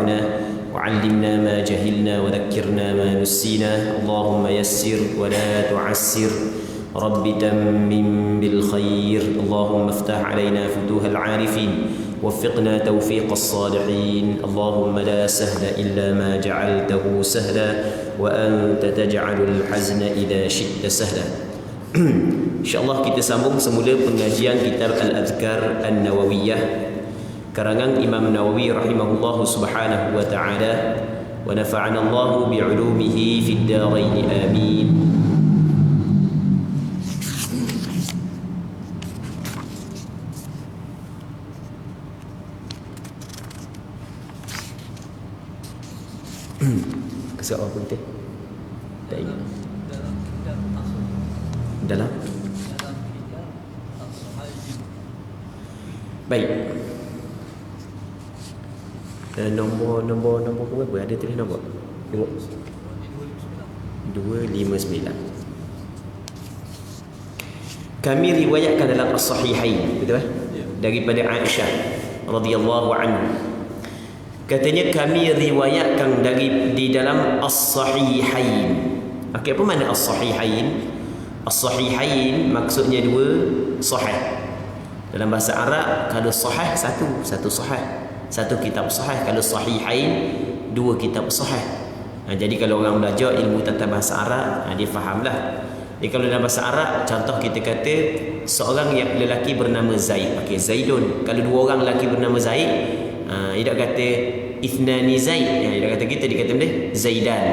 ينفعنا وعلمنا ما جهلنا وذكرنا ما نسينا اللهم يسر ولا تعسر رب تمم بالخير اللهم افتح علينا فتوح العارفين وفقنا توفيق الصالحين اللهم لا سهل إلا ما جعلته سهلا وأنت تجعل الحزن إذا شئت سهلا. InsyaAllah kita sambung semula pengajian kitab Al-Adhkar An-Nawawiyah karangan Imam Nawawi rahimahullah subhanahu wa ta'ala wa nafa'ana Allah bi'ulumihi fid darain amin. Kesal apa pun tak ingat dalam baik nombor berapa ada tulis nombor tengok 259 kami riwayatkan dalam As-Sahihain betul daripada Aisyah radhiyallahu anha katanya kami riwayatkan di dalam As-Sahihain. Okey, apa makna As-Sahihain? As-Sahihain maksudnya dua sahih. Dalam bahasa Arab kalau sahih satu sahih, satu kitab sahih. Kalau Sahihain dua kitab sahih. Jadi kalau orang belajar ilmu tata bahasa Arab, dia fahamlah. Jadi kalau dalam bahasa Arab contoh kita kata seorang yang lelaki bernama Zaid. Okey, Zaidun. Kalau dua orang lelaki bernama Zaid, dia tak kata Ithnani Zaid. Dia kata kita dia kata benda Zaidan.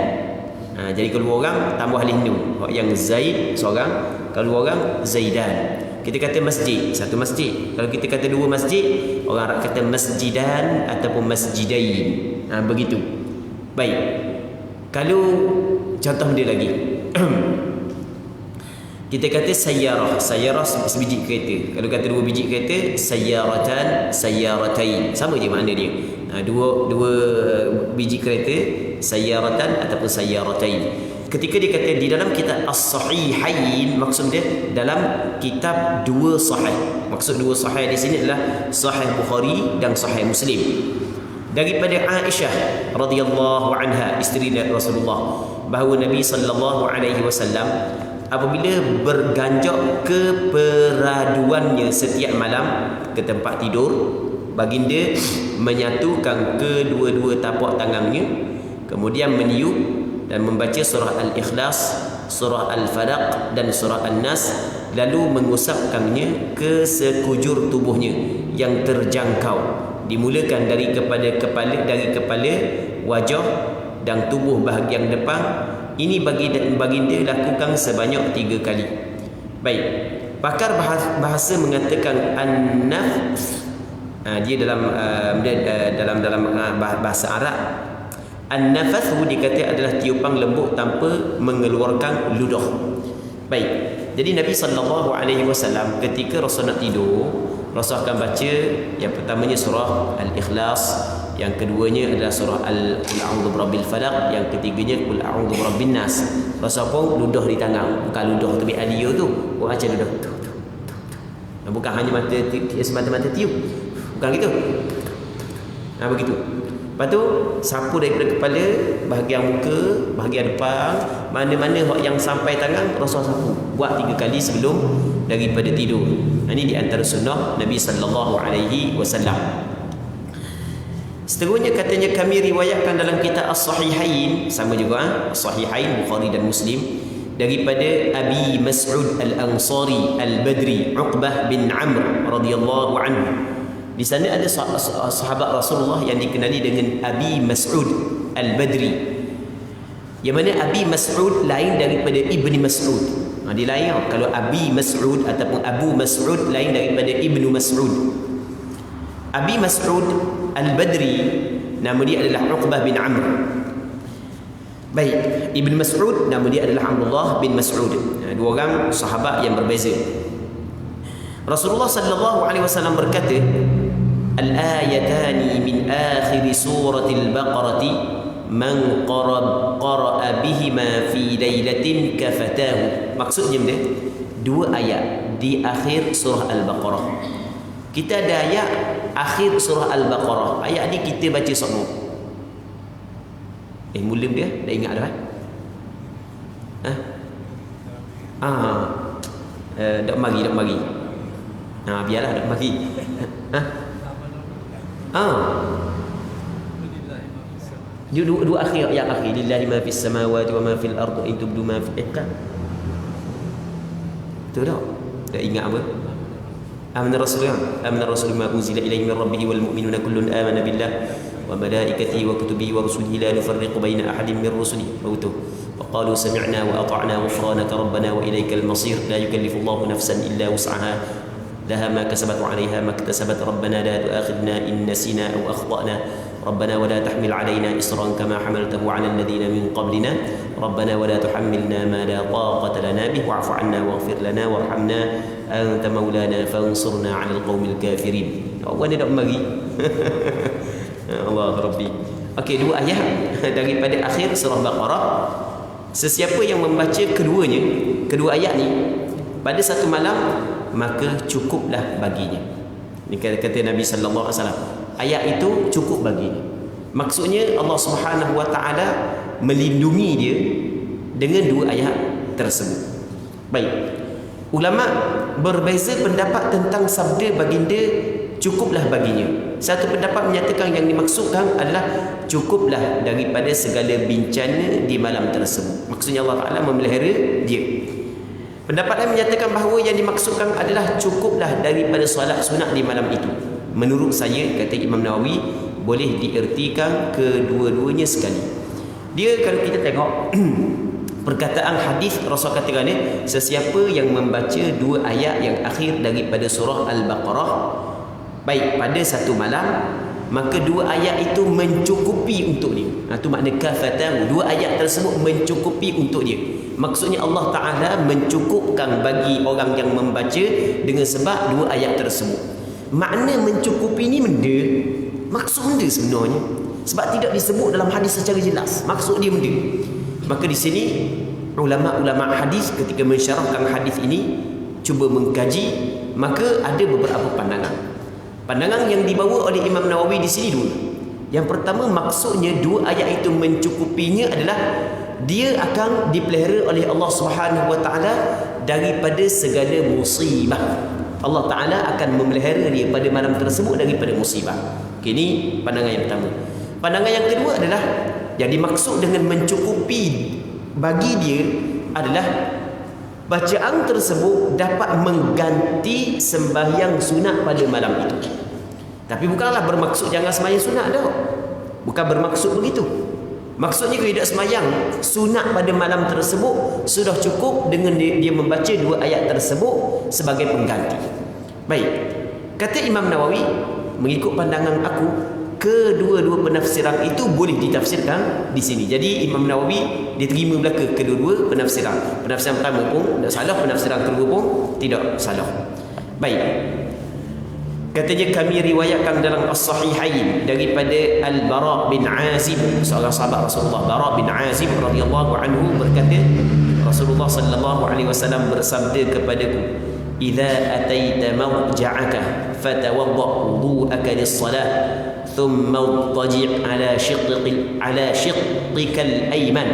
Jadi kalau dua orang tambah alif nun. Yang Zaid seorang, kalau dua orang Zaidan. Kita kata masjid, satu masjid. Kalau kita kata dua masjid, orang Arab kata masjidan ataupun masjidain. Begitu. Baik. Kalau contoh dia lagi. Kita kata sayyarah sebiji kereta. Kalau kata dua biji kereta, sayyaratan, sayyaratain. Sama je makna dia. Dua biji kereta, sayyaratan ataupun sayyaratain. Ketika dia kata di dalam kitab As-Sahihain, maksud dia dalam kitab dua sahih. Maksud dua sahih di sini adalah Sahih Bukhari dan Sahih Muslim. Daripada Aisyah radhiyallahu anha, isteri Rasulullah, bahawa Nabi sallallahu alaihi wasallam apabila berganjak ke peraduannya setiap malam ke tempat tidur, baginda menyatukan kedua-dua tapak tangannya, kemudian meniup dan membaca surah Al-Ikhlas, surah Al-Falaq dan surah An-Nas, lalu mengusapkannya ke sekujur tubuhnya yang terjangkau, dimulakan dari kepala, wajah dan tubuh bahagian depan. Ini baginda lakukan sebanyak 3 kali. Baik. Pakar bahasa mengatakan an-nafth. Dia dalam bahasa Arab, an-nafth dikata adalah tiupan lembut tanpa mengeluarkan ludah. Baik. Jadi Nabi sallallahu alaihi wasallam ketika Rasul nak tidur, Rasul akan baca yang pertamanya surah Al-Ikhlas, yang keduanya adalah surah Qul a'udzu birabbil falaq, yang ketiganya Qul a'udzu birabbin nas. Rasul pun ludah di tangan, bukan ludah tu bi'aliyah tu, macam ludah tu. Bukan hanya semata-mata tiup. Bukan gitu. Begitu. Lepas tu sapu daripada kepala, bahagian muka, bahagian depan, mana-mana yang sampai tangan Rasul sapu. Buat 3 kali sebelum daripada tidur. Ini di antara sunnah Nabi sallallahu alaihi wasallam. Seterusnya katanya kami riwayatkan dalam kitab As-Sahihain, sama juga As-Sahihain Bukhari dan Muslim, daripada Abi Mas'ud Al-Ansari Al-Badri Uqbah bin Amr radhiyallahu anhu. Di sana ada sahabat Rasulullah yang dikenali dengan Abi Mas'ud Al-Badri. Yang mana Abi Mas'ud lain daripada Ibni Mas'ud. Dia lain. Kalau Abi Mas'ud ataupun Abu Mas'ud lain daripada Ibnu Mas'ud. Abi Mas'ud Al-Badri nama dia adalah Uqbah bin Amr. Baik, Ibn Mas'ud nama dia adalah Abdullah bin Mas'ud. Dua orang sahabat yang berbeza. Rasulullah sallallahu alaihi wasallam berkata, "Al-ayatani min akhir suratil Baqarati man qara'a bihima fi lailatin kafatahu." Maksudnya dia dua ayat di akhir surah Al-Baqarah. Kita ada ayat akhir surah Al-Baqarah. Ayat ni kita baca semua. Mulim dia dah ingat dah. Dak mari. Biarlah dak mari. Dua akhir yang akhir, lillahi ma fis samawati wa ma fil ardi in tubdu ma fi iqam. Betul tak? Dah ingat apa? Amana rasul ma unzila ilaihi min rabbih wal mu'minuna kullun amana billah wa malaikatihi wa kutubihi wa rusulihi la nufarriqu baina ahadin min rusulihi. وقالوا سمعنا وأطعنا غفرانك ربنا وإليك المصير لا يكلف الله نفسا إلا وسعها لها ما كسبت وعليها ما اكتسبت ربنا لا تؤاخذنا إن نسينا أو أخطأنا ربنا ولا تحمل علينا إصرا كما حملته على الذين من قبلنا ربنا ولا تحملنا ما لا طاقة لنا به واعف عنا واغفر لنا وارحمنا أنت مولانا فانصرنا على القوم الكافرين. Awak nak mari. Allah Rabbi. Okey, dua ayat daripada akhir surah Baqarah. Sesiapa yang membaca kedua ayat ni pada satu malam, maka cukuplah baginya. Ini kata Nabi sallallahu alaihi wasallam. Ayat itu cukup baginya. Maksudnya Allah Subhanahu wa taala melindungi dia dengan dua ayat tersebut. Baik. Ulama berbeza pendapat tentang sabda baginda cukuplah baginya. Satu pendapat menyatakan yang dimaksudkan adalah cukuplah daripada segala bencana di malam tersebut. Maksudnya Allah Ta'ala memelihara dia. Pendapat lain menyatakan bahawa yang dimaksudkan adalah cukuplah daripada solat sunat di malam itu. Menurut saya, kata Imam Nawawi, boleh diertikan kedua-duanya sekali. Dia kalau kita tengok perkataan hadis Rasul katakan ni, sesiapa yang membaca dua ayat yang akhir daripada surah Al-Baqarah baik pada satu malam, maka dua ayat itu mencukupi untuk dia. Itu makna kafatahu. Dua ayat tersebut mencukupi untuk dia. Maksudnya Allah Ta'ala mencukupkan bagi orang yang membaca dengan sebab dua ayat tersebut. Makna mencukupi ni benda, maksud benda sebenarnya. Sebab tidak disebut dalam hadis secara jelas. Maksud dia benda. Maka di sini ulama-ulama hadis ketika mensyarahkan hadis ini cuba mengkaji, maka ada beberapa pandangan. Pandangan yang dibawa oleh Imam Nawawi di sini dulu. Yang pertama, maksudnya dua ayat itu mencukupinya adalah dia akan dipelihara oleh Allah Subhanahu wa taala daripada segala musibah. Allah Taala akan memelihara dia pada malam tersebut daripada musibah. Okay, ini pandangan yang pertama. Pandangan yang kedua adalah yang dimaksud dengan mencukupi bagi dia adalah bacaan tersebut dapat mengganti sembahyang sunat pada malam itu. Tapi bukanlah bermaksud jangan sembahyang sunat dah. Bukan bermaksud begitu. Maksudnya kalau tidak sembahyang sunat pada malam tersebut sudah cukup dengan dia membaca dua ayat tersebut sebagai pengganti. Baik. Kata Imam Nawawi, mengikut pandangan aku, kedua-dua penafsiran itu boleh ditafsirkan di sini. Jadi Imam Nawawi diterima belaka kedua-dua penafsiran. Penafsiran pertama pun tidak salah, penafsiran kedua pun tidak salah. Baik. Katanya kami riwayatkan dalam As-Sahihain daripada Al-Bara' bin Azib, seorang sahabat Rasulullah. Bara' bin Azib radhiyallahu anhu berkata, Rasulullah sallallahu alaihi wasallam bersabda kepadaku, "Idza ataita mawja'aka fatawadda' wudu'aka lis-salah." ثم اضطجع على شقك الأيمن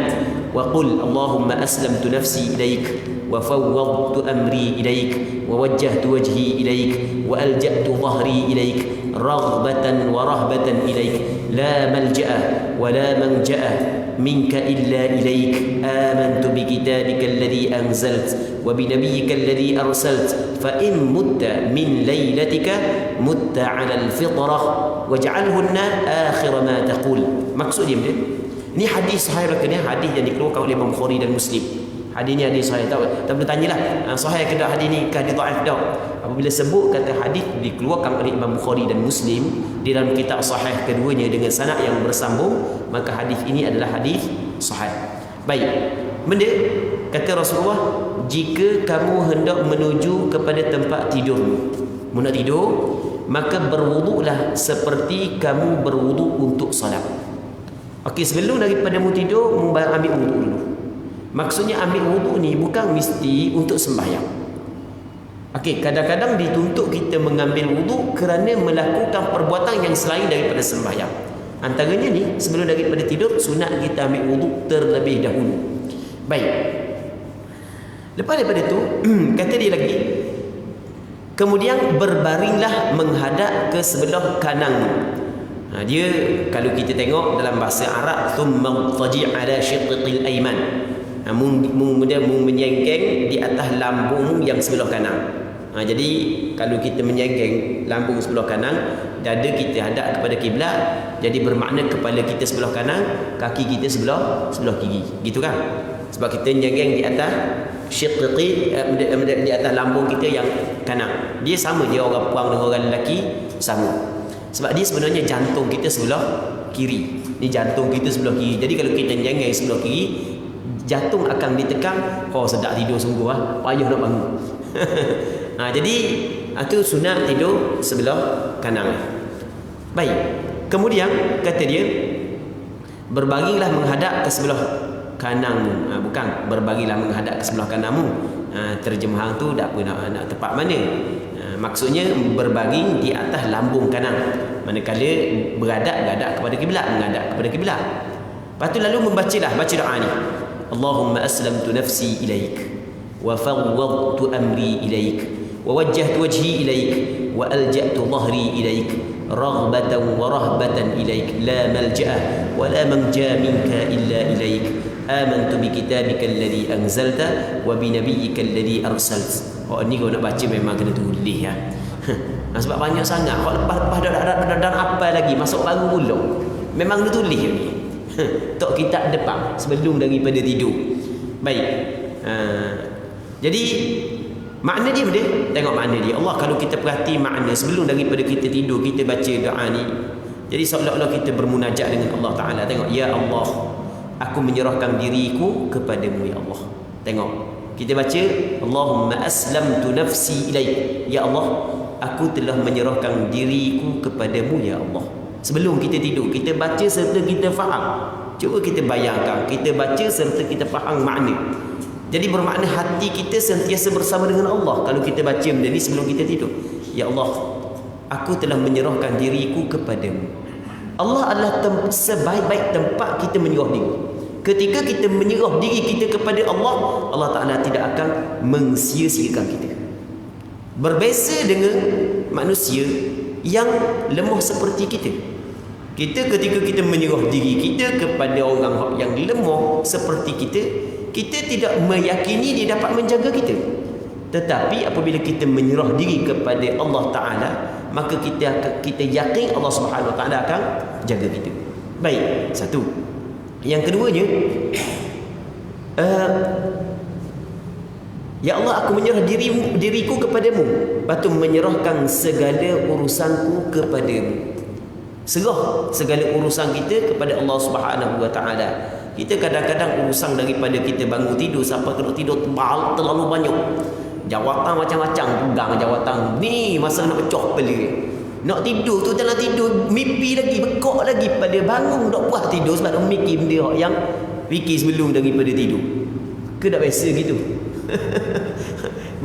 وقل اللهم أسلمت نفسي إليك وفوضت أمري إليك ووجهت وجهي إليك وألجأت ظهري إليك رغبة ورهبة إليك لا ملجأ ولا منجأ منك إلا إليك آمنت بكتابك الذي أنزلت وبنبيك الذي أرسلت فإن مت من ليلتك مت على الفطرة واجعلهن آخر ما تقول. Maksud dia ni hadis sahih, ni hadis yang dikeluarkan oleh Imam Bukhari dan Muslim. Hadis ni hadis sahih. Tak boleh tanyalah sahih ke tak hadis ni, ke hadis dhaif tak. Apabila sebut kata hadis dikeluarkan oleh Imam Bukhari dan Muslim di dalam kitab sahih keduanya dengan sanad yang bersambung, maka hadis ini adalah hadis sahih. Baik. Benda kata Rasulullah, jika kamu hendak menuju kepada tempat tidurmu, nak tidur, maka berwuduklah seperti kamu berwuduk untuk salat. Okey, sebelum daripada mu tidur, mu ambil wuduk dulu. Maksudnya ambil wuduk ni bukan mesti untuk sembahyang. Okey, kadang-kadang dituntut kita mengambil wuduk kerana melakukan perbuatan yang selain daripada sembahyang. Antaranya ni, sebelum daripada tidur, sunat kita ambil wuduk terlebih dahulu. Baik. Lepas daripada tu, kata dia lagi, kemudian berbaringlah menghadap ke sebelah kanan. Dia kalau kita tengok dalam bahasa Arab, thumma taji' ala syiqqil ayman. Dia menyengkeng di atas lambung yang sebelah kanan. Jadi kalau kita menyengkeng lambung sebelah kanan, dada kita hadap kepada kiblat, jadi bermakna kepala kita sebelah kanan, kaki kita sebelah kiri. Gitu kan? Sebab kita menyengkeng di atas syiqqi, di atas lambung kita yang kanan. Dia sama je orang perempuan dengan orang lelaki, sama. Sebab dia sebenarnya jantung kita sebelah kiri. Ni jantung kita sebelah kiri. Jadi kalau kita nyengeng sebelah kiri, jantung akan ditekan. Oh, sedap tidur sungguh payah nak bangun. Jadi itu sunat tidur sebelah kanan. Baik. Kemudian kata dia, berbaringlah menghadap ke sebelah kananmu. Bukan berbaringlah menghadap ke sebelah kananmu. Terjemahan tu tak apa nak tepat mana. Maksudnya berbaring di atas lambung kanan. Manakala beradab kepada kiblat, menghadap kepada kiblat. Lepas tu lalu baca doa ni. Allahumma aslamtu nafsi ilaik wa fawwadtu amri ilaik wa wajjahtu wajhi ilaik wa alja'tu dhahri ilaik raghbatan wa rahbatan ilaik la malja'a wa la manja minka illa ilaik amantu bi kitabika alladhi anzalta wa bi nabiyyika alladhi arsalta. Ni kalau nak baca memang kena tulis ya. Sebab banyak sangat. Kalau lepas dan apa lagi masuk baru pula. Memang kena tulis ni. Tok kitab depan sebelum daripada tidur. Baik. Jadi makna dia tengok makna dia. Allah kalau kita perhati makna sebelum daripada kita tidur kita baca doa ni. Jadi seolah-olah kita bermunajat dengan Allah Taala. Tengok, ya Allah, aku menyerahkan diriku kepadamu ya Allah. Tengok. Kita baca Allahumma aslamtu nafsi ilaik. Ya Allah, aku telah menyerahkan diriku kepadamu ya Allah. Sebelum kita tidur, kita baca serta kita faham. Cuba kita bayangkan, kita baca serta kita faham makna. Jadi bermakna hati kita sentiasa bersama dengan Allah kalau kita baca benda ni sebelum kita tidur. Ya Allah, aku telah menyerahkan diriku kepadamu. Allah adalah sebaik-baik tempat kita menyerah diri. Ketika kita menyerah diri kita kepada Allah, Allah Ta'ala tidak akan mensia-siakan kita. Berbeza dengan manusia yang lemah seperti kita. Kita ketika kita menyerah diri kita kepada orang yang lemah seperti kita, kita tidak meyakini dia dapat menjaga kita. Tetapi apabila kita menyerah diri kepada Allah Ta'ala, maka kita yakin Allah Subhanahu Wa Ta'ala akan jaga kita. Baik, satu. Yang keduanya, ya Allah, aku menyerah diriku kepadamu. Lepas tu menyerahkan segala urusanku kepadamu. Serah segala urusan kita kepada Allah Subhanahu Wa Ta'ala. Kita kadang-kadang urusan daripada kita bangun tidur sampai kena tidur tebal terlalu banyak. Jawatan macam-macam pegang jawatan. Ni masa nak pecah kepala. Nak tidur tu dalam tidur mimpi lagi, bekok lagi pada bangun tak puas tidur sebab nak mikir benda yang fikir sebelum daripada tidur. Ke tak biasa gitu?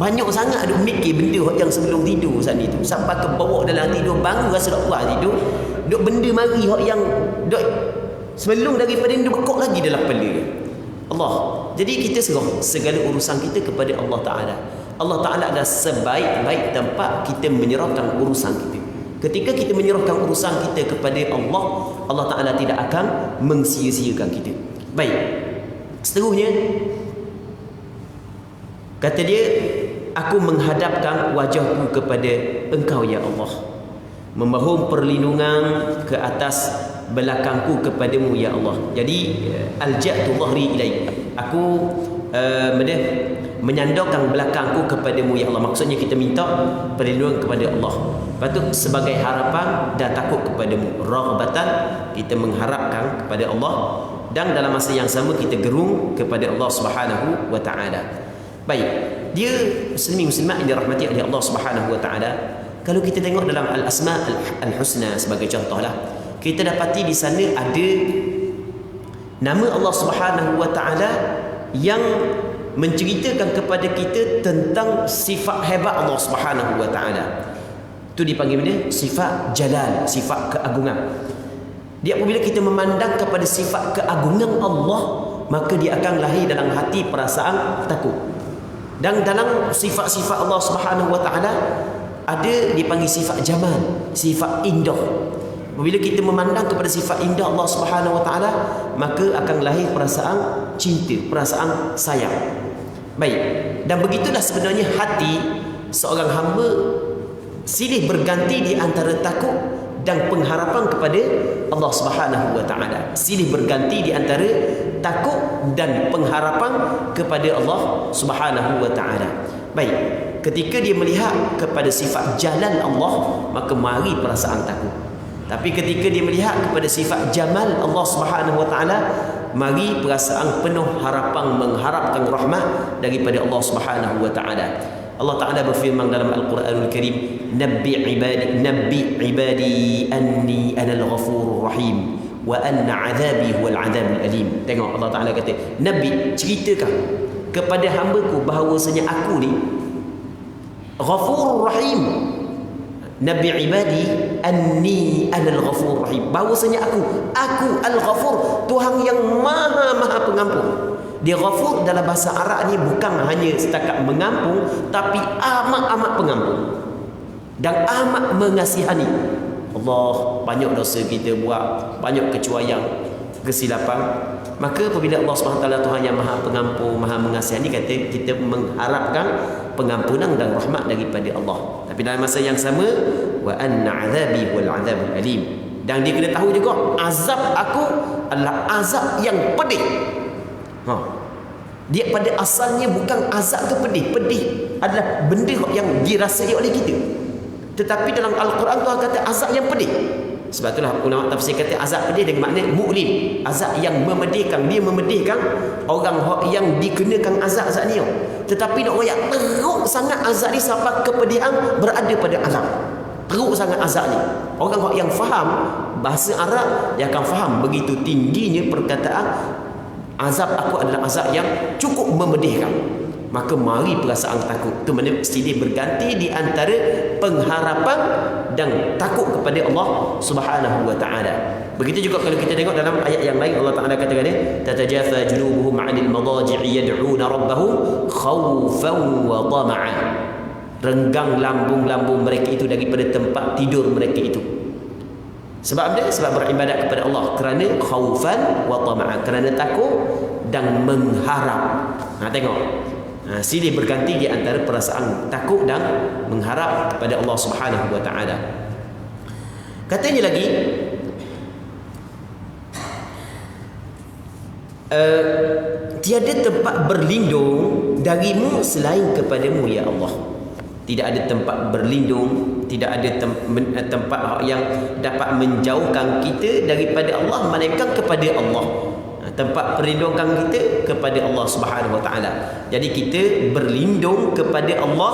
Banyak sangat duk mikir benda yang sebelum tidur saat itu. Sampai ke bawah dalam tidur bangun rasa tak puas tidur. Duk benda mari yang duk sebelum daripada tidur bekok lagi dalam kepala. Allah. Jadi kita serah segala urusan kita kepada Allah Ta'ala. Allah Ta'ala adalah sebaik-baik tempat kita menyerahkan urusan kita. Ketika kita menyerahkan urusan kita kepada Allah, Allah Ta'ala tidak akan mensia-siakan kita. Baik. Seterusnya, kata dia, aku menghadapkan wajahku kepada engkau ya Allah. Memohon perlindungan ke atas belakangku kepadamu ya Allah. Jadi, alja'tu dhahri ilaik. Aku menyandarkan belakangku kepadamu ya Allah. Maksudnya kita minta perlindungan kepada Allah. Lepas tu sebagai harapan dan takut kepadamu. Raghbatan, kita mengharapkan kepada Allah, dan dalam masa yang sama kita gerung kepada Allah Subhanahu Wa Ta'ala. Baik, dia muslimin-muslimat yang dirahmati oleh Allah Subhanahu Wa Ta'ala. Kalau kita tengok dalam Al-Asma' Al-Husna sebagai contohlah, kita dapati di sana ada nama Allah Subhanahu Wa Ta'ala yang menceritakan kepada kita tentang sifat hebat Allah Subhanahu Wa Ta'ala. Itu dipanggil benda sifat jalal, sifat keagungan. Dia apabila kita memandang kepada sifat keagungan Allah, maka dia akan lahir dalam hati perasaan takut. Dan dalam sifat-sifat Allah Subhanahu wa taala ada dipanggil sifat jamal, sifat indah. Apabila kita memandang kepada sifat indah Allah Subhanahu wa taala, maka akan lahir perasaan cinta, perasaan sayang. Baik. Dan begitulah sebenarnya hati seorang hamba silih berganti di antara takut dan pengharapan kepada Allah Subhanahu wa taala. Silih berganti di antara takut dan pengharapan kepada Allah Subhanahu wa taala. Baik, ketika dia melihat kepada sifat jalal Allah, maka mari perasaan takut. Tapi ketika dia melihat kepada sifat jamal Allah Subhanahu wa taala, mari perasaan penuh harapan, mengharapkan rahmat daripada Allah Subhanahu wa taala. Allah Ta'ala berfirman dalam Al-Quranul Karim, Nabbi ibadi anni anal ghafurur rahim wa anna azabi huwal azabul alim. Tengok Allah Ta'ala kata, Nabi, ceritakan kepada hamba-Ku bahawasanya aku ni Ghafurur Rahim. Nabi ibadi anni anal ghafurur rahim, bahawasanya aku Al-Ghafur, Tuhan yang maha pengampun. Dia Ghafur dalam bahasa Arab ni bukan hanya setakat mengampun, tapi amat pengampun dan amat mengasihani. Allah, banyak dosa kita buat, banyak kecuaian, kesilapan. Maka apabila Allah SWT Tuhan yang maha pengampun, maha mengasihani, kata kita mengharapkan pengampunan dan rahmat daripada Allah. Tapi dalam masa yang sama, wa anna azabi wal azabul alim, dan dia kena tahu juga azab aku adalah azab yang pedih. Dia pada asalnya bukan azab tu pedih. Pedih adalah benda yang dirasai oleh kita. Tetapi dalam Al-Quran Tuhan kata azab yang pedih. Sebab itulah ulama tafsir kata azab pedih dengan makna mu'lim, azab yang memedihkan. Dia memedihkan orang yang dikenakan azab ni. Tetapi nak royak teruk sangat azab ni sampai kepedihan berada pada azab. Teruk sangat azab ni. Orang yang faham bahasa Arab, dia akan faham begitu tingginya perkataan azab aku adalah azab yang cukup memedihkan. Maka mari perasaan takut itu mesti berganti di antara pengharapan dan takut kepada Allah Subhanahu wa taala. Begitu juga kalau kita tengok dalam ayat yang lain, Allah Taala katakan ni, tatajafa junubuhum 'anil madaji'i yad'una rabbahum khaufan wa tama'an. Renggang lambung-lambung mereka itu daripada tempat tidur mereka itu. Sebab apa? Sebab beribadat kepada Allah kerana khaufan wa tama'an, kerana takut dan mengharap. Tengok. Silih berganti di antara perasaan takut dan mengharap kepada Allah Subhanahu wa taala. Katanya lagi, tiada tempat berlindung darimu selain kepadamu ya Allah. Tidak ada tempat berlindung, tidak ada tempat yang dapat menjauhkan kita daripada Allah melainkan kepada Allah. Tempat perlindungan kita kepada Allah Subhanahu wa taala. Jadi kita berlindung kepada Allah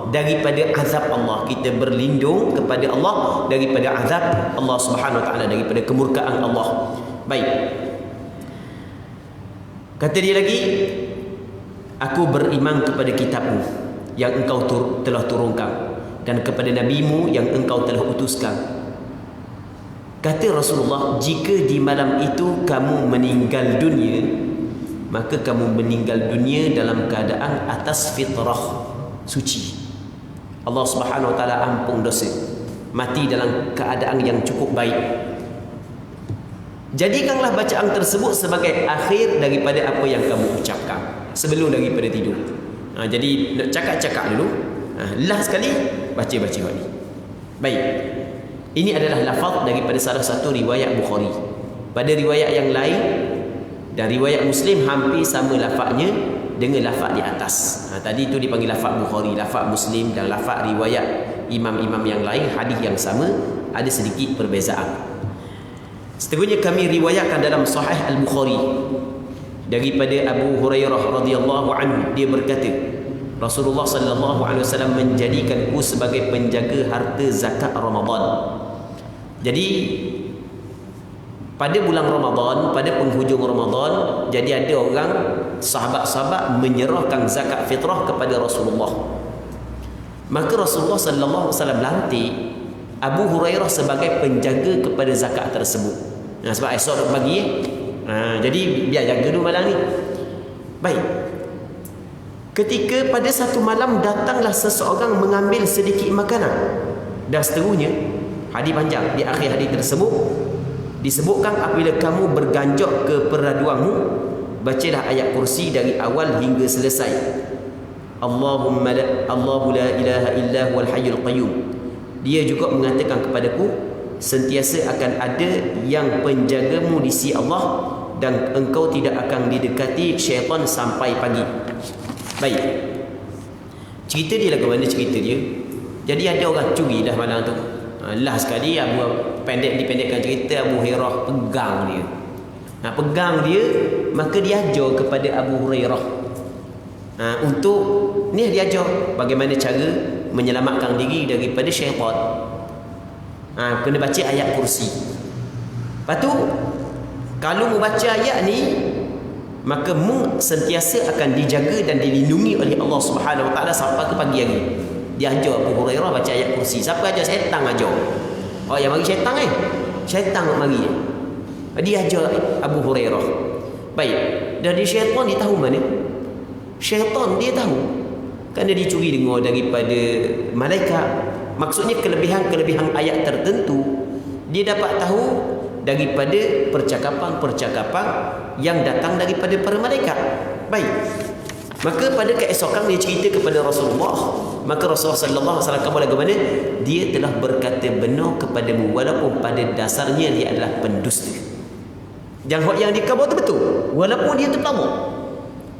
daripada azab Allah. Kita berlindung kepada Allah daripada azab Allah Subhanahu wa taala, daripada kemurkaan Allah. Baik. Kata dia lagi, aku beriman kepada kitabmu yang engkau telah turunkan dan kepada nabimu yang engkau telah utuskan. Kata Rasulullah, jika di malam itu kamu meninggal dunia, maka kamu meninggal dunia dalam keadaan atas fitrah suci. Allah Subhanahu wa taala ampun dosa. Mati dalam keadaan yang cukup baik. Jadikanlah bacaan tersebut sebagai akhir daripada apa yang kamu ucapkan sebelum daripada tidur. Jadi nak cakap dulu. Last sekali baca ni. Baik. Ini adalah lafaz daripada salah satu riwayat Bukhari. Pada riwayat yang lain dan riwayat Muslim hampir sama lafaznya dengan lafaz di atas. Tadi itu dipanggil lafaz Bukhari, lafaz Muslim dan lafaz riwayat imam-imam yang lain, hadis yang sama, ada sedikit perbezaan. Seterusnya kami riwayatkan dalam Sahih Al-Bukhari daripada Abu Hurairah radhiyallahu anhu, dia berkata, Rasulullah sallallahu alaihi wasallam menjadikanku sebagai penjaga harta zakat Ramadan. Jadi pada bulan Ramadan, pada penghujung Ramadan, jadi ada orang sahabat-sahabat menyerahkan zakat fitrah kepada Rasulullah. Maka Rasulullah sallallahu alaihi wasallam lantik Abu Hurairah sebagai penjaga kepada zakat tersebut. Sebab esok nak bagi jadi biar jaga dulu malam ni. Baik. Ketika pada satu malam datanglah seseorang mengambil sedikit makanan. Dan seterusnya, hadis panjang. Di akhir hadis tersebut disebutkan apabila kamu berganjok ke peraduanmu, bacalah ayat kursi dari awal hingga selesai. Allahu la ilaha illa huwal hayyul qayyum. Dia juga mengatakan kepadaku, sentiasa akan ada yang penjagamu di sisi Allah dan engkau tidak akan didekati syaitan sampai pagi. Baik. Cerita dia lagu mana cerita dia? Jadi ada orang curi dah malam tu. Last sekali dipendekkan cerita, Abu Hurairah pegang dia. Pegang dia, maka dia ajar kepada Abu Hurairah untuk ni dia ajar bagaimana cara menyelamatkan diri daripada syaitan. Kena baca ayat kursi. Lepas tu kalau mu baca ayat ni, maka mu sentiasa akan dijaga dan dilindungi oleh Allah Subhanahu Wa Taala sampai ke pagi hari. Dia ajar Abu Hurairah baca ayat kursi. Siapa ajar? Syaitan ajar. Oh, yang mari syaitan Syaitan nak mari. Dia ajar Abu Hurairah. Baik. Dari syaitan dia tahu mana? Syaitan dia tahu. Kerana dia curi dengar daripada malaikat. Maksudnya kelebihan-kelebihan ayat tertentu dia dapat tahu daripada percakapan-percakapan yang datang daripada para malaikat. Baik. Maka pada keesokan dia cerita kepada Rasulullah. Maka Rasulullah sallallahu alaihi wasallam bagaimana? Dia telah berkata benar kepadamu walaupun pada dasarnya dia adalah pendusta. Yang dikhabar tu betul. Walaupun dia tertawa.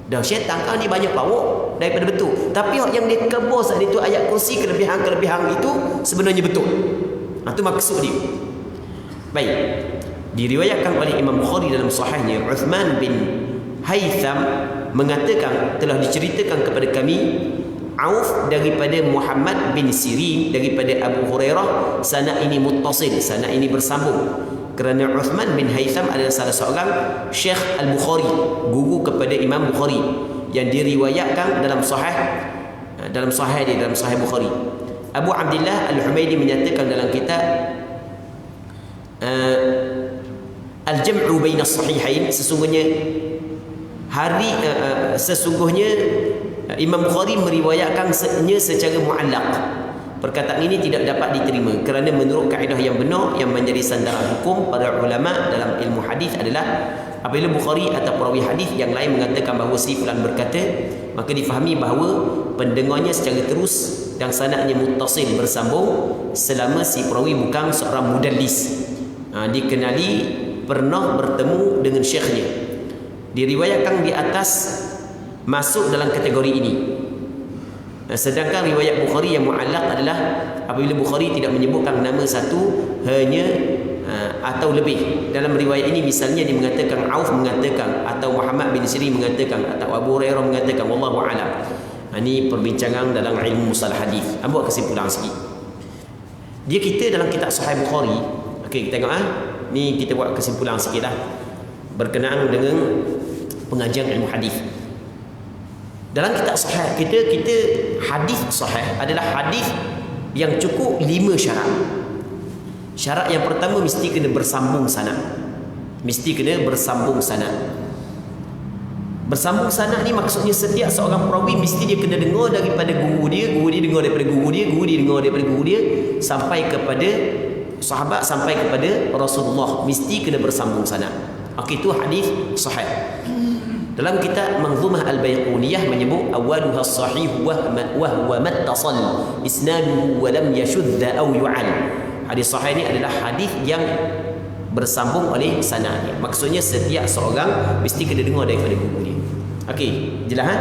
Dah syaitan kan dia banyak power daripada betul. Tapi yang dia khabar saat itu ayat kursi, kelebihan-kelebihan itu sebenarnya betul. Itu maksud dia. Baik. Diriwayatkan oleh Imam Bukhari dalam sahihnya, Uthman bin Haytham mengatakan telah diceritakan kepada kami Auf daripada Muhammad bin Sirin daripada Abu Hurairah, sanad ini muttasil, sanad ini bersambung. Kerana Uthman bin Haytham adalah salah seorang Syekh Al-Bukhari, guru kepada Imam Bukhari, yang diriwayatkan dalam sahih Bukhari. Abu Abdullah Al-Humaydi menyatakan dalam kitab Al-Jam'u Baina As-Sahihain, sesungguhnya Imam Bukhari meriwayatkan secara mu'allaq. Perkataan ini tidak dapat diterima kerana menurut kaedah yang benar yang menjadi sandaran hukum para ulama dalam ilmu hadis adalah apabila Bukhari atau perawi hadis yang lain mengatakan bahawa si fulan berkata, maka difahami bahawa pendengarnya secara terus dan sanadnya muttasil bersambung selama si perawi bukan seorang mudallis. Dikenali pernah bertemu dengan syekhnya. Diriwayatkan di atas masuk dalam kategori ini. Sedangkan riwayat Bukhari yang mu'allaq adalah apabila Bukhari tidak menyebutkan nama satu hanya atau lebih. Dalam riwayat ini misalnya dia mengatakan Auf mengatakan, atau Muhammad bin Sirin mengatakan, atau Abu Hurairah mengatakan, wallahu a'lam. Ini perbincangan dalam ilmu mustalah hadis. Buat kesimpulan sikit. Dia kita dalam kitab Sahih Bukhari. Okey, kita tengok ni kita buat kesimpulan sikitlah berkenaan dengan pengajian ilmu hadis. Dalam kitab sahih kita hadis sahih adalah hadis yang cukup 5 syarat. Syarat yang pertama mesti kena bersambung sanad. Bersambung sanad ni maksudnya setiap seorang perawi mesti dia kena dengar daripada guru dia dengar daripada guru dia dengar daripada guru dia sampai kepada sahabat, sampai kepada Rasulullah, mesti kena bersambung sanad. Okey, itu hadis sahih. Dalam kitab Manzumah Al-Baiquniyah menyebut awaluha sahih wa huwa mattasal isnaduhu wa lam yashudda aw yu'al. Hadis sahih ini adalah hadis yang bersambung oleh sanadnya. Maksudnya setiap seorang mesti kena dengar daripada guru dia. Okey, jelas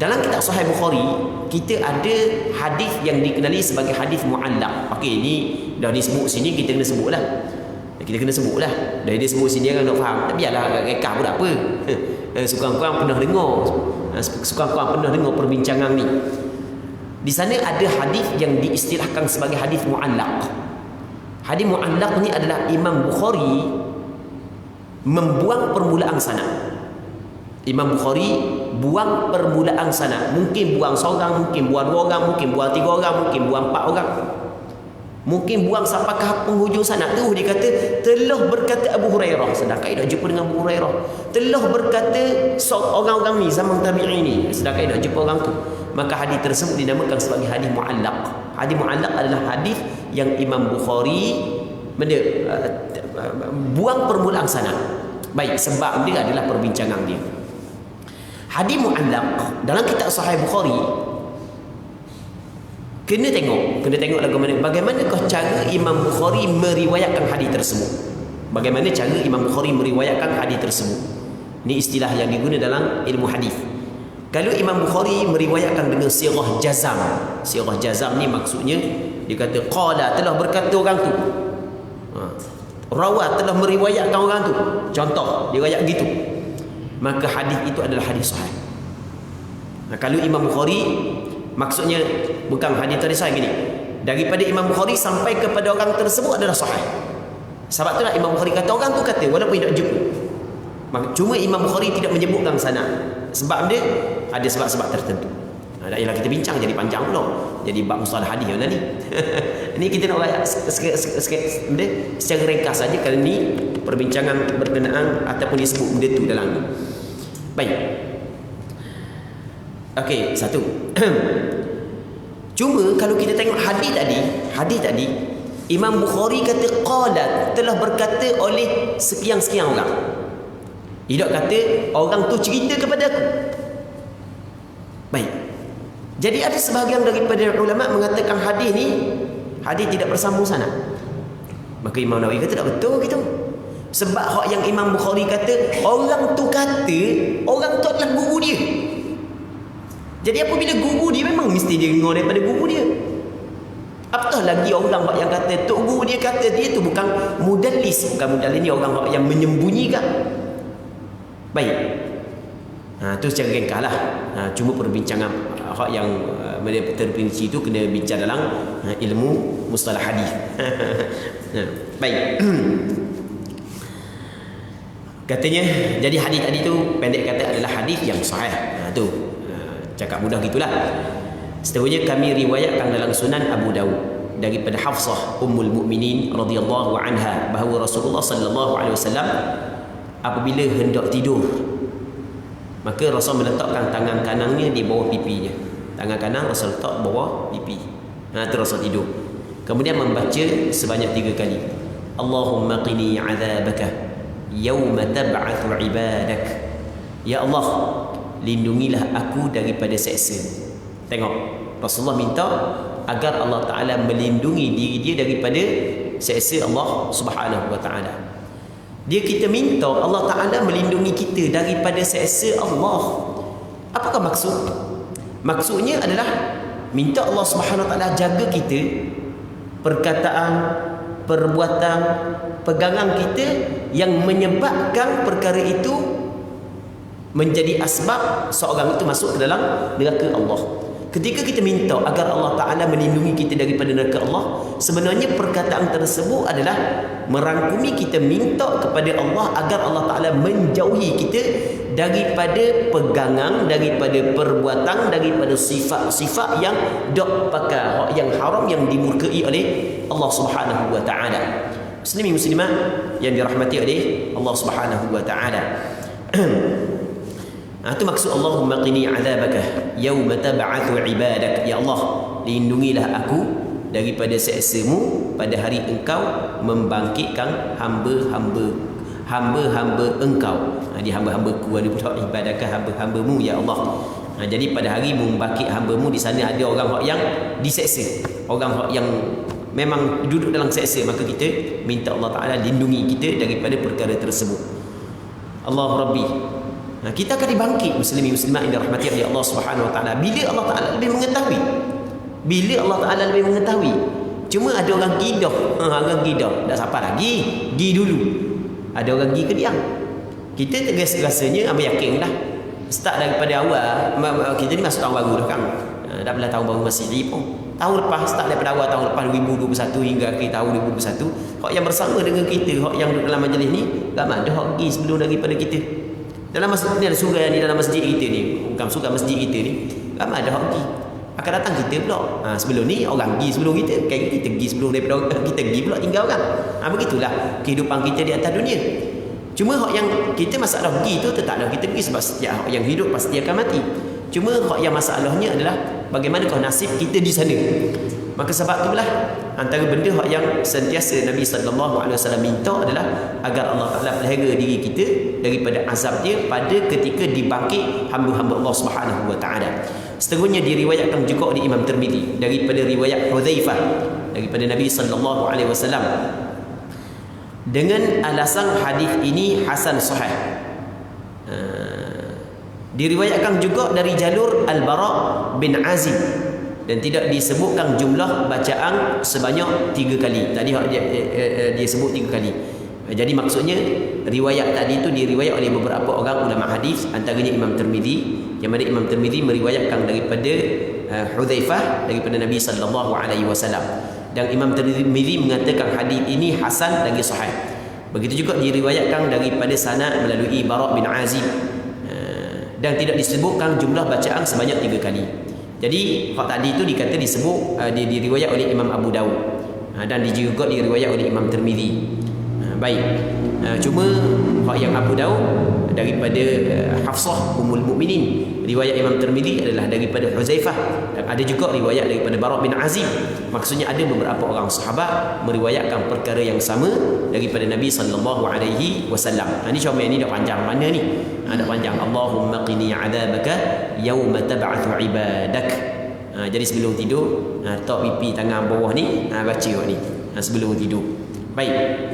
Dalam kitab Sahih Bukhari kita ada hadis yang dikenali sebagai hadis mu'allaq. Okey, ni dah disebut sini, kita kena sebutlah. Dari dia sebut sini orang nak faham. Tak biarlah rekah pun tak apa. Sekurang-kurang pernah dengar perbincangan ni. Di sana ada hadis yang diistilahkan sebagai hadis mu'allaq. Hadis mu'allaq ni adalah Imam Bukhari membuang permulaan sanad. Imam Bukhari buang permulaan sanad. Mungkin buang seorang, mungkin buang 2 orang, mungkin buang 3 orang, mungkin buang 4 orang. Mungkin buang sampai ke penghujung sana tu dia kata telah berkata Abu Hurairah, sedangkan dia jumpa dengan Abu Hurairah. Telah berkata orang-orang ni zaman tabi'in ni, sedangkan dia jumpa orang tu. Maka hadis tersebut dinamakan sebagai hadis muallaq. Hadis muallaq adalah hadis yang Imam Bukhari buang permulaan sana. Baik, sebab dia adalah perbincangan dia. Hadis muallaq dalam kitab Sahih Bukhari kena tengok bagaimanakah cara Imam Bukhari meriwayatkan hadis tersebut. Bagaimana cara Imam Bukhari meriwayatkan hadis tersebut. Ini istilah yang digunakan dalam ilmu hadis. Kalau Imam Bukhari meriwayatkan dengan sirah jazam. Sirah jazam ni maksudnya dia kata qala, telah berkata orang tu. Rawat telah meriwayatkan orang tu. Contoh, dia riwayat gitu. Maka hadis itu adalah hadis sahih. Kalau Imam Bukhari maksudnya bukan hadis tadi saya gini. Daripada Imam Bukhari sampai kepada orang tersebut adalah sahih. Sebab itulah Imam Bukhari kata orang tu kata walaupun tidak jumpa. Cuma Imam Bukhari tidak menyebutkan sana. Sebab dia ada sebab-sebab tertentu. Ialah kita bincang jadi panjang pula. Jadi bab mustalah hadis yang ni. Ini kita nak uraikan secara ringkas saja kerana ni perbincangan berkenaan ataupun disebut benda tu dalam ni. Baik. Okey, satu. Cuma kalau kita tengok hadis tadi Imam Bukhari kata qala, telah berkata oleh sekian-sekian orang. Tidak kata orang tu cerita kepada aku. Baik. Jadi ada sebahagian daripada ulama mengatakan hadis tidak bersambung sana. Maka Imam Nawawi kata tak betul gitu. Sebab hak yang Imam Bukhari kata orang tu adalah guru dia. Jadi apabila guru dia memang mesti dia dengar daripada guru dia. Apatah lagi orang yang kata tok guru dia kata dia tu bukan mudallis. Bukan mudallis ni orang yang menyembunyikan. Baik. Tu secara ringkas lah. Cuma perbincangan hak yang terperinci itu kena bincang dalam ilmu mustalah hadis. Baik. Katanya jadi hadis tadi tu pendek kata adalah hadis yang sahih. Tu cakap mudah gitulah. Seterusnya kami riwayatkan dalam Sunan Abu Dawud daripada Hafsah Ummul Mukminin radhiyallahu anha bahawa Rasulullah sallallahu alaihi wasallam apabila hendak tidur maka Rasul meletakkan tangan kanannya di bawah pipinya. Tangan kanan Rasul letak bawah pipi. Terus Rasul tidur. Kemudian membaca sebanyak 3 kali. Allahumma qini 'adzabaka yauma tab'atsu 'ibadak. Ya Allah, lindungilah aku daripada seksa. Tengok, Rasulullah minta agar Allah Ta'ala melindungi diri dia daripada seksa Allah Subhanahu Wa Ta'ala. Kita minta Allah Ta'ala melindungi kita daripada seksa Allah. Apakah maksud? Maksudnya adalah minta Allah Subhanahu Wa Ta'ala jaga kita, perkataan, perbuatan, pegangan kita yang menyebabkan perkara itu menjadi asbab seorang itu masuk ke dalam neraka Allah. Ketika kita minta agar Allah Ta'ala melindungi kita daripada neraka Allah, sebenarnya perkataan tersebut adalah merangkumi kita minta kepada Allah agar Allah Ta'ala menjauhi kita daripada pegangan, daripada perbuatan, daripada sifat-sifat yang dok pakar, yang haram, yang dimurkai oleh Allah Subhanahu Wa Ta'ala. Muslimin muslimat yang dirahmati oleh Allah Subhanahu Wa Ta'ala. Itu maksud Allahumma qini 'adzabaka yauma tab'atsu 'ibadak. Ya Allah, lindungilah aku daripada seksamu pada hari engkau membangkitkan hamba-hamba engkau. Di hamba-hambaku ada pula ibadakah hamba-hambamu ya Allah. Jadi pada hari membangkit hamba-mu di sana ada orang yang diseksa, orang yang memang duduk dalam seksa, maka kita minta Allah Ta'ala lindungi kita daripada perkara tersebut. Allah Rabbi, kita akan dibangkit muslimin muslimat yang dirahmati oleh Allah Subhanahu Wa Ta'ala bila Allah Ta'ala lebih mengetahui. Bila Allah Ta'ala lebih mengetahui. Cuma ada orang gidah. Orang gidah tak siapa lagi, gi dulu. Ada orang gi ke diam. Kita rasanya ambil yakin dah. Start daripada awal. Kita ni masuk tahun baru dah kan. Dah belah tahun baru masih pun. Tahun lepas, start daripada awal tahun lepas 2021 hingga akhir tahun 2021. Hak yang bersama dengan kita, hak yang dalam majlis ni, ramai ada hak gi sebelum daripada kita. Dalam masjid ni ada surau ni, dalam masjid kita ni, bukan surau masjid kita ni, ramai ada hak pergi. akan datang kita pula. Sebelum ni orang pergi sebelum kita, kita pergi sebelum daripada kita pergi pula tinggalkan. Begitulah kehidupan kita di atas dunia. Cuma hak yang kita masalah pergi tu tetaplah kita pergi, sebab setiap hak yang hidup pasti akan mati. Cuma hak yang masalahnya adalah bagaimanakah nasib kita di sana. Maka sebab itulah antara benda hak yang sentiasa Nabi sallallahu alaihi wasallam minta adalah agar Allah Taala pelihara diri kita daripada azab dia pada ketika dibangkit hamba-hamba Allah Subhanahu wa taala. Seterusnya diriwayatkan juga oleh Imam Tirmizi daripada riwayat Hudzaifah daripada Nabi sallallahu alaihi wasallam dengan alasan hadis ini hasan sahih. Diriwayatkan juga dari jalur Al-Bara bin Azib dan tidak disebutkan jumlah bacaan sebanyak 3 kali. Tadi dia sebut 3 kali. Jadi maksudnya riwayat tadi itu diriwayat oleh beberapa orang ulama hadis, antaranya Imam Tirmizi, yang mana Imam Tirmizi meriwayatkan daripada Hudzaifah daripada Nabi sallallahu alaihi wasallam, dan Imam Tirmizi mengatakan hadis ini hasan lagi sahih. Begitu juga diriwayatkan daripada sanad melalui Bara bin Azib, dan tidak disebutkan jumlah bacaan sebanyak 3 kali. Jadi hak tadi itu dikata disebut diriwayat oleh Imam Abu Daud, dan juga diriwayat oleh Imam Tirmizi. Baik. Cuma hak yang Abu Daud daripada Hafsah Ummul Mukminin, riwayat Imam Tirmizi adalah daripada Hudzaifah, dan ada juga riwayat daripada Bara bin Azib. Maksudnya ada beberapa orang sahabat meriwayatkan perkara yang sama daripada Nabi sallallahu alaihi wasallam. Ini comel ni dah panjang mana ni? Dah panjang. Allahumma qini 'adzabaka yauma tab'atsu 'ibadak. Jadi sebelum tidur tok pipi tangan bawah ni baca ni sebelum tidur. Baik.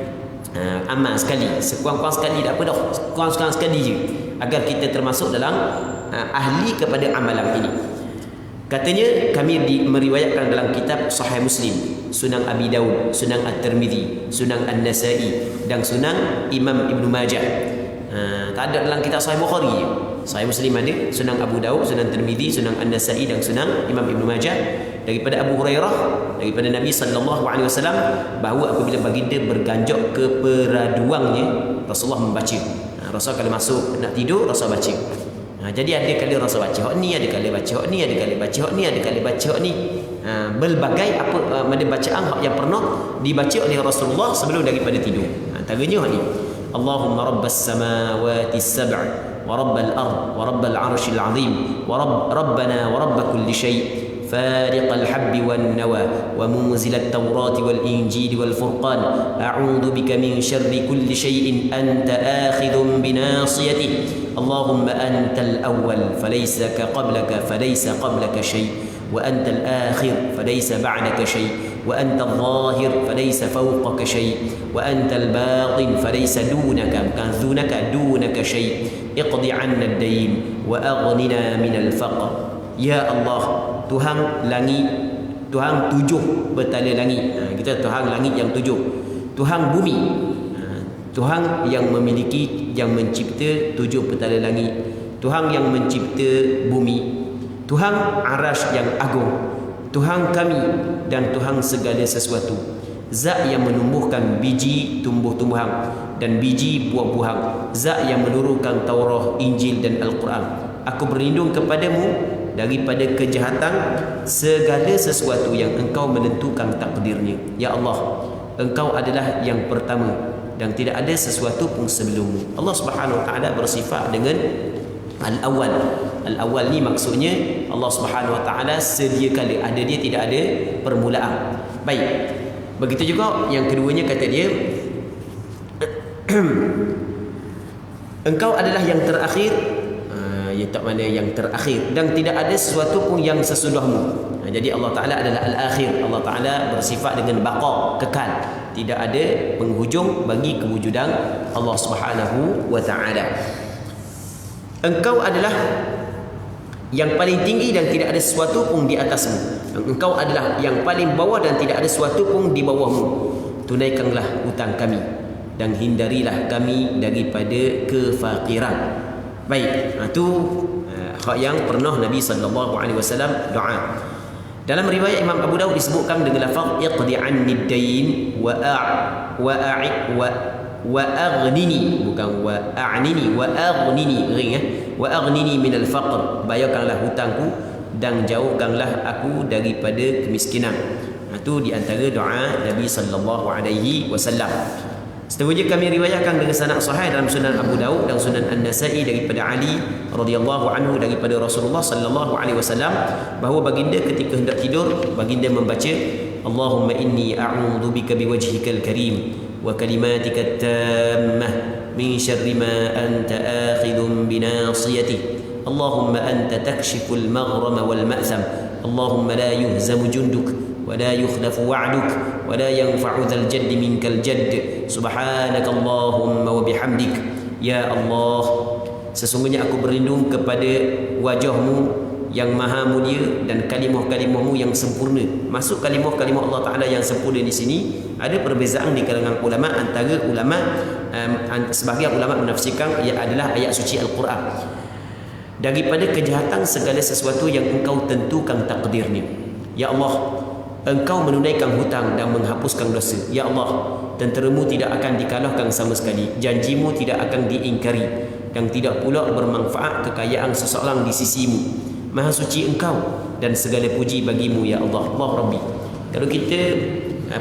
Amal sekali, sekurang-kurang sekali tak apa dah, kurang-kurang sekali je, agar kita termasuk dalam ahli kepada amalan ini. Katanya kami meriwayatkan dalam kitab Sahih Muslim, Sunan Abi Daud, Sunan At-Tirmizi, Sunan An-Nasa'i dan Sunan Imam Ibn Majah. Tak ada dalam kitab Sahih Bukhari je. Sahih Muslim ada, Sunan Abu Daud, Sunan Tirmizi, Sunan An-Nasa'i dan Sunan Imam Ibn Majah. Daripada Abu Hurairah daripada Nabi sallallahu alaihi wasallam bahawa apabila baginda berganjak ke peraduangnya, Rasulullah membaca. Rasul kalau masuk nak tidur, Rasul baca. Jadi ada kali Rasul baca hak ni, ada kali baca hak ni, ada kali baca hak ni, ada kali baca hak ni. Berbagai apa mana bacaan hak yang pernah dibaca oleh Rasulullah sebelum daripada tidur. Antaranya hak ni. Allahumma rabbas samawati as-sab' wa rabbal ard wa rabbal arshil azim wa rabbana wa rabb kulli syai'. فارق الحب والنوى ومنزل التوراة والإنجيل والفرقان أعوذ بك من شر كل شيء أنت آخذ بناصيته اللهم أنت الأول فليس قبلك شيء وأنت الآخر فليس بعدك شيء وأنت الظاهر فليس فوقك شيء وأنت الباطن فليس دونك شيء اقض عنا الدين وأغننا من الفقر يا الله Tuhan langit, Tuhan 7 bertala langit. Kita Tuhan langit yang 7. Tuhan bumi. Tuhan yang memiliki, yang mencipta 7 bertala langit. Tuhan yang mencipta bumi. Tuhan arasy yang agung. Tuhan kami dan Tuhan segala sesuatu. Zat yang menumbuhkan biji tumbuh-tumbuhan dan biji buah-buahan. Zat yang menurunkan Taurat, Injil dan Al-Quran. Aku berlindung kepadamu daripada kejahatan segala sesuatu yang engkau menentukan takdirnya. Ya Allah, engkau adalah yang pertama dan tidak ada sesuatu pun sebelummu. Allah Subhanahu wa taala bersifat dengan al-awwal. Al-awwal ni maksudnya Allah Subhanahu wa taala sedia kala, ada dia, tidak ada permulaan. Baik. Begitu juga yang keduanya kata dia engkau adalah yang terakhir, tak mana yang terakhir, dan tidak ada sesuatu pun yang sesudahmu. Jadi Allah Ta'ala adalah al-akhir. Allah Ta'ala bersifat dengan baqa, kekal. Tidak ada penghujung bagi kewujudan Allah Subhanahu wa Ta'ala. Engkau adalah yang paling tinggi dan tidak ada sesuatu pun di atasmu. Engkau adalah yang paling bawah dan tidak ada sesuatu pun di bawahmu. Tunaikanlah hutang kami dan hindarilah kami daripada kefakiran. Baik, itu hak yang pernah Nabi sallallahu alaihi wasallam doa. Dalam riwayat Imam Abu Daud disebutkan dengan lafaz iqdi anni ad-dain wa aghnini, bukan wa a'nini, wa aghnini, ring wa aghnini min al-faqr, bayarkanlah hutangku dan jauhkanlah aku daripada kemiskinan. Itu di antara doa Nabi sallallahu alaihi wasallam. Seterusnya kami riwayatkan dengan sanad sahih dalam Sunan Abu Daud dan Sunan An-Nasa'i daripada Ali radhiyallahu anhu daripada Rasulullah sallallahu alaihi wasallam bahawa baginda ketika hendak tidur baginda membaca Allahumma inni a'udzu bika biwajhikal karim wa kalimatikat tammah min syarri ma anta akhidhun binasiyati Allahumma anta takshiful maghrama wal ma'tham Allahumma la yuhzamu junduk ولا يخلف وعدك ولا ينفع ذا الجد منك الجد سبحانك اللهم وبحمدك يا الله sesungguhnya aku berlindung kepada wajahmu yang maha mulia dan kalimah-kalimahmu yang sempurna. Masuk kalimah-kalimah Allah Ta'ala yang sempurna di sini ada perbezaan di kalangan ulama antara ulama sebahagian ulama menafsirkan ia adalah ayat suci Al-Quran daripada kejahatan segala sesuatu yang engkau tentukan takdirnya. Ya Allah, Engkau menunaikan hutang dan menghapuskan dosa. Ya Allah, tenteramu tidak akan dikalahkan sama sekali. Janjimu tidak akan diingkari dan tidak pula bermanfaat kekayaan seseorang di sisimu. Maha suci Engkau dan segala puji bagimu ya Allah. Allah Rabbi. Kalau kita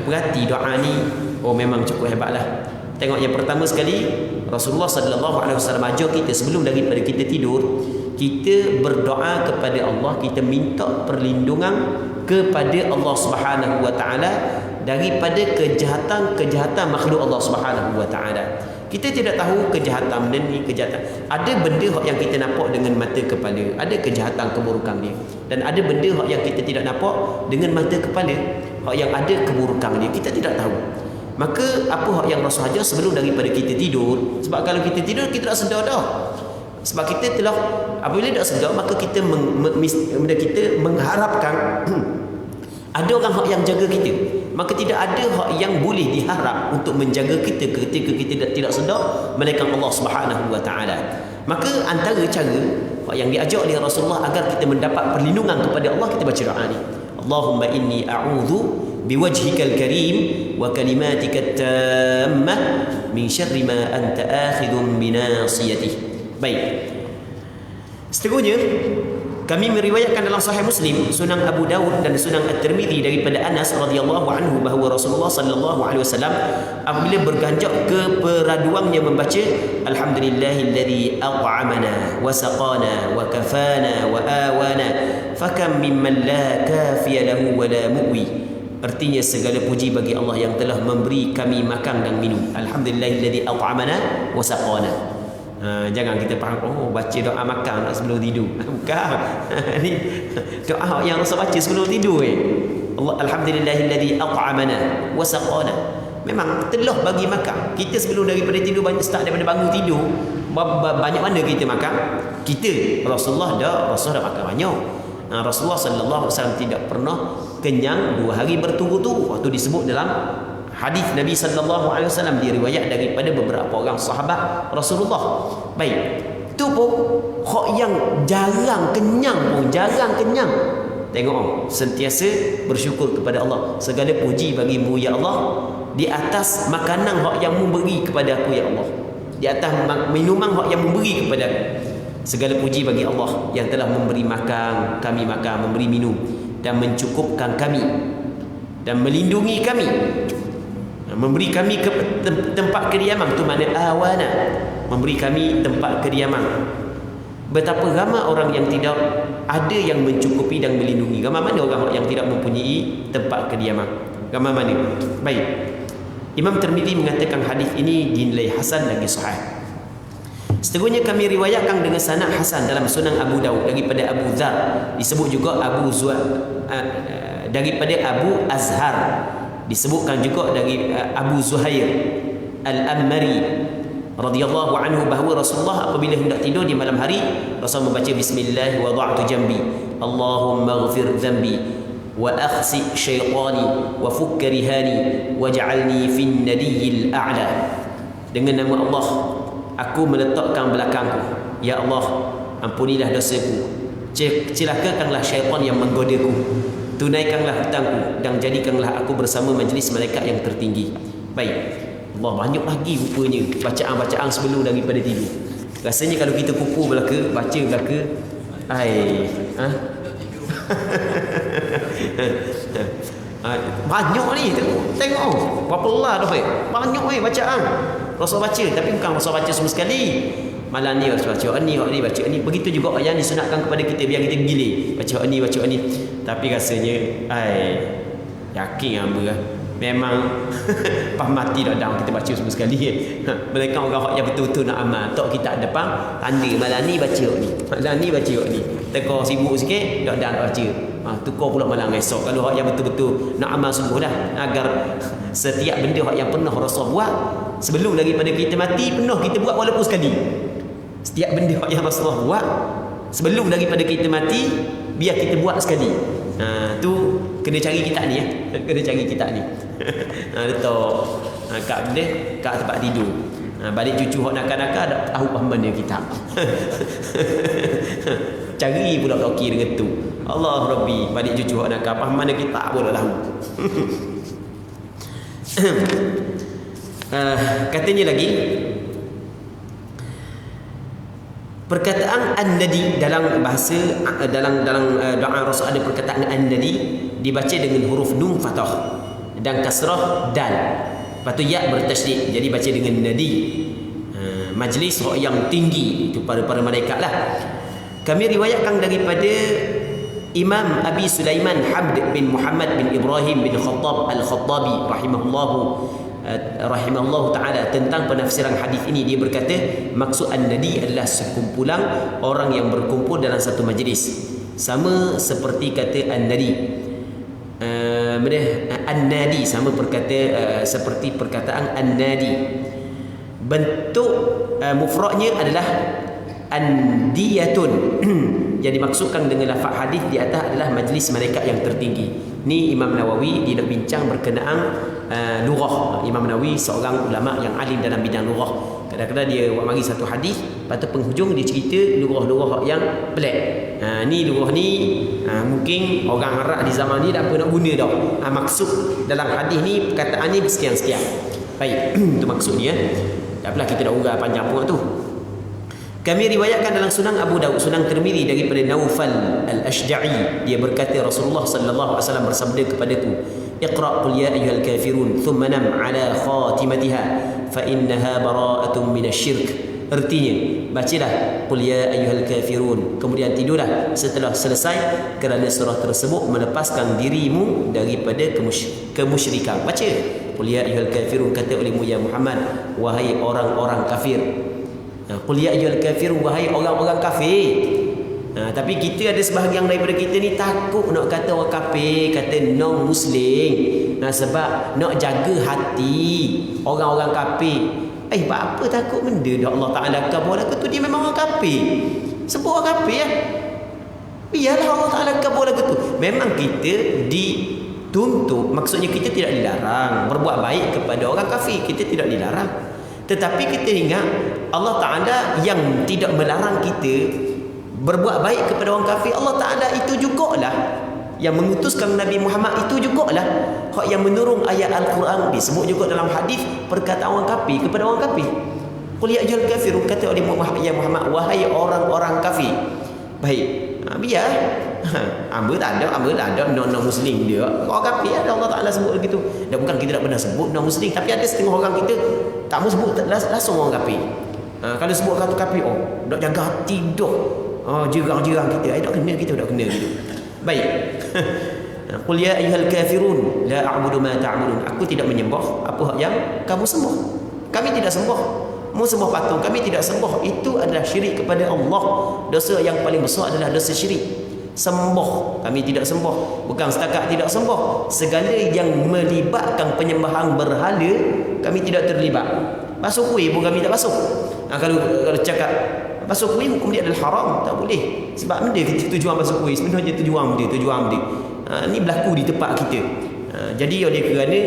perhati doa ni, oh memang cukup hebatlah. Tengok yang pertama sekali Rasulullah sallallahu alaihi wasallam ajar kita sebelum daripada kita tidur, kita berdoa kepada Allah, kita minta perlindungan kepada Allah Subhanahu wa taala daripada kejahatan makhluk Allah Subhanahu wa taala. Kita tidak tahu kejahatan ni kejahatan. Ada benda yang kita nampak dengan mata kepala, ada kejahatan keburukan dia. Dan ada benda yang kita tidak nampak dengan mata kepala, yang ada keburukan dia. Kita tidak tahu. Maka apa yang Rasul ajar sebelum daripada kita tidur, sebab kalau kita tidur kita tak sedar dah. Sebab kita telah apabila tak sedar maka kita kita mengharapkan ada orang yang jaga kita. Maka tidak ada hak yang boleh diharap untuk menjaga kita ketika kita tidak sedar melainkan Allah Subhanahu wa taala. Maka antara cara yang diajar oleh Rasulullah agar kita mendapat perlindungan kepada Allah, kita baca doa ni. Allahumma inni a'udzu biwajhikal karim wa kalimatikat tammah min syarri ma anta akhidhun binasiyatihi. Baik. Seterusnya kami meriwayatkan dalam Sahih Muslim, Sunan Abu Daud dan Sunan At-Tirmizi daripada Anas radhiyallahu anhu bahawa Rasulullah sallallahu alaihi wasallam apabila berganjak ke peraduannya membaca alhamdulillahilladzi at'amana wa saqana wa kafana wa awana fakam mimman la kafiya lahu wa la mu'wi. Artinya segala puji bagi Allah yang telah memberi kami makan dan minum. Alhamdulillahilladzi at'amana wa saqana. Jangan kita faham baca doa makan sebelum tidur. Bukan. Ini doa yang Rasul baca sebelum tidur. Alhamdulillahilladzi at'amana wa saqana. Memang telah bagi makan. Kita sebelum daripada tidur start daripada bangun tidur, banyak mana kita makan? Kita Rasul dah makan banyak. Rasulullah sallallahu alaihi wasallam tidak pernah kenyang 2 hari berturut-turut. Waktu disebut dalam hadis Nabi sallallahu alaihi wasallam diriwayat daripada beberapa orang sahabat Rasulullah. Baik. Itu pun hak yang jarang kenyang. Tengok, sentiasa bersyukur kepada Allah. Segala puji bagimu ya Allah di atas makanan hak yang mu beri kepada aku ya Allah. Di atas minuman hak yang mu beri kepada aku. Segala puji bagi Allah yang telah memberi kami makan, memberi minum dan mencukupkan kami dan melindungi kami. Memberi kami ke tempat kediaman, itu makna awana, memberi kami tempat kediaman. Betapa ramai orang yang tidak ada yang mencukupi dan melindungi. Ramai mana orang yang tidak mempunyai tempat kediaman? Ramai mana? Baik. Imam Tirmizi mengatakan hadis ini dinilai hasan lagi sahih. Seterusnya kami riwayatkan dengan sanad hasan dalam Sunan Abu Daud daripada Abu Dzar, disebut juga daripada Abu Azhar, disebutkan juga dari Abu Zuhair Al-Ammari radhiyallahu anhu bahawa Rasulullah apabila hendak tidur di malam hari, Rasul membaca bismillah wa wada'tu jambi Allahumma ighfir dhanbi wa akhsi syaitani wa fukk rihani waj'alni fin nadiyil a'la. Dengan nama Allah aku meletakkan belakangku, ya Allah ampunilah dosaku, celakakanlah syaitan yang menggodaku, tunaikanlah hutangku dan jadikanlah aku bersama majlis malaikat yang tertinggi. Baik. Allah, banyak lagi rupanya bacaan-bacaan sebelum daripada tidur. Rasanya kalau kita kupu belaka, baca belaka, Banyak ni tengok berapa lah dah banyak bacaan Rasul baca, tapi bukan Rasul baca semua sekali. Malam ni baca ni baca ni. Begitu juga yang disunatkan kepada kita biar kita gilir. Baca ni. Tapi rasanya yakin hamba lah. Memang pas mati dah kita baca semua sekali. Mereka orang yang betul-betul nak amal. Tok kita depan tanda malam ni baca ni. Malam ni baca ni. Teka sibuk sikit dah baca. Tukar pula malam esok. Kalau hak yang betul-betul nak amal sungguh dah, agar setiap benda hak yang pernah Rasul buat sebelum daripada kita mati, pernah kita buat walaupun sekali. Setiap benda hak yang Rasulullah buat sebelum daripada kita mati, biar kita buat sekali. Tu kena cari kitab ni kena cari kitab ni. Letak kat benda kat tempat tidur. Balik cucu hak nakal-nakal dak tahu pahaman dia kitab. Cari pula okey dengan tu. Allah Rabbi, balik cucu hak nakal pahaman dia kitab pun dah tahu. Katanya lagi, perkataan an-nadi dalam bahasa dalam doa Rasul ada perkataan an-nadi dibaca dengan huruf nun fathah dan kasrah dal. Lepas tu ya bertasydid, jadi baca dengan nadi. Majlis yang tinggi itu para malaikat lah. Kami riwayatkan daripada Imam Abi Sulaiman Hamd bin Muhammad bin Ibrahim bin Khattab Al-Khattabi rahimahullahu ta'ala tentang penafsiran hadis ini. Dia berkata maksud an-nadi adalah sekumpulan orang yang berkumpul dalam satu majlis, sama seperti kata an-nadi. An-nadi sama seperti perkataan an-nadi. Bentuk mufradnya adalah andiyatun. Yang dimaksudkan dengan lafaz hadis di atas adalah majlis malaikat yang tertinggi. Ni Imam Nawawi dia nak bincang berkenaan lughah. Imam Nawawi seorang ulama yang alim dalam bidang lughah. Kadang-kadang dia buat mari satu hadis, lepas tu penghujung dia cerita lughah-lughah yang pelik. Ni lughah ni mungkin orang Arab di zaman ni tak apa nak guna dah. Maksud dalam hadis ni perkataan ni sekian-sekian. Baik, itu maksudnya. Tak apalah kita dah uraikan panjang pun tu. Kami riwayatkan dalam Sunan Abu Daud, Sunan Tirmizi daripada Naufal Al-Ashja'i, dia berkata Rasulullah sallallahu alaihi wasallam bersabda kepadaku, "Iqra' qul ya ayyuhal kafirun thumma nam 'ala khatimatiha fa innaha bara'atun minasy-syirk." Artinya, bacalah qul ya ayyuhal kafirun, kemudian tidurlah setelah selesai, kerana surah tersebut melepaskan dirimu daripada kemusyrikan. Baca qul ya ayyuhal kafirun, kata olehmu ya Muhammad, wahai orang-orang kafir. Qul ya ayyuhal kafirun, wahai orang-orang kafir. Tapi kita ada sebahagian daripada kita ni takut nak kata orang kafir, kata non muslim. Sebab nak jaga hati orang-orang kafir. Apa takut benda dah Allah Taala kabul lagu tu, dia memang orang kafir. Sebut orang kafir biarlah Allah Taala kabul lagu tu. Memang kita dituntut, maksudnya kita tidak dilarang berbuat baik kepada orang kafir, kita tidak dilarang. Tetapi kita ingat Allah Ta'ala yang tidak melarang kita berbuat baik kepada orang kafir. Allah Ta'ala itu jugalah yang mengutuskan Nabi Muhammad, itu jugalah hak yang menurun ayat Al-Quran. Disebut juga dalam hadis perkataan orang kafir kepada orang kafir. Qul ya ayyuhal kafirun, kata oleh ya Muhammad, wahai orang-orang kafir. Baik, biar hamba tak ada non muslim dia. Orang kafir ada Allah Taala sebut begitu. Dan bukan kita tak pernah sebut non muslim, tapi ada setengah orang kita tak mau sebut langsung orang kafir. Kalau sebut kata kafir, dak jaga hati dah. Jirang-jirang kita, dak kena kita, dak kena gitu. Baik. Qul ya ayyuhal kafirun la a'budu ma ta'budun. Aku tidak menyembah apa yang kamu sembah. Kami tidak sembah. Mu sembah patung, kami tidak sembah. Itu adalah syirik kepada Allah. Dosa yang paling besar adalah dosa syirik. Sembah, kami tidak sembah. Bukan setakat tidak sembah, segala yang melibatkan penyembahan berhala kami tidak terlibat. Basuh kuih pun kami tak basuh. Kalau cakap basuh kuih, hukum dia adalah haram, tak boleh. Sebab benda kita tujuan basuh kuih sebenarnya tujuan benda. Ni berlaku di tempat kita. Jadi oleh kerana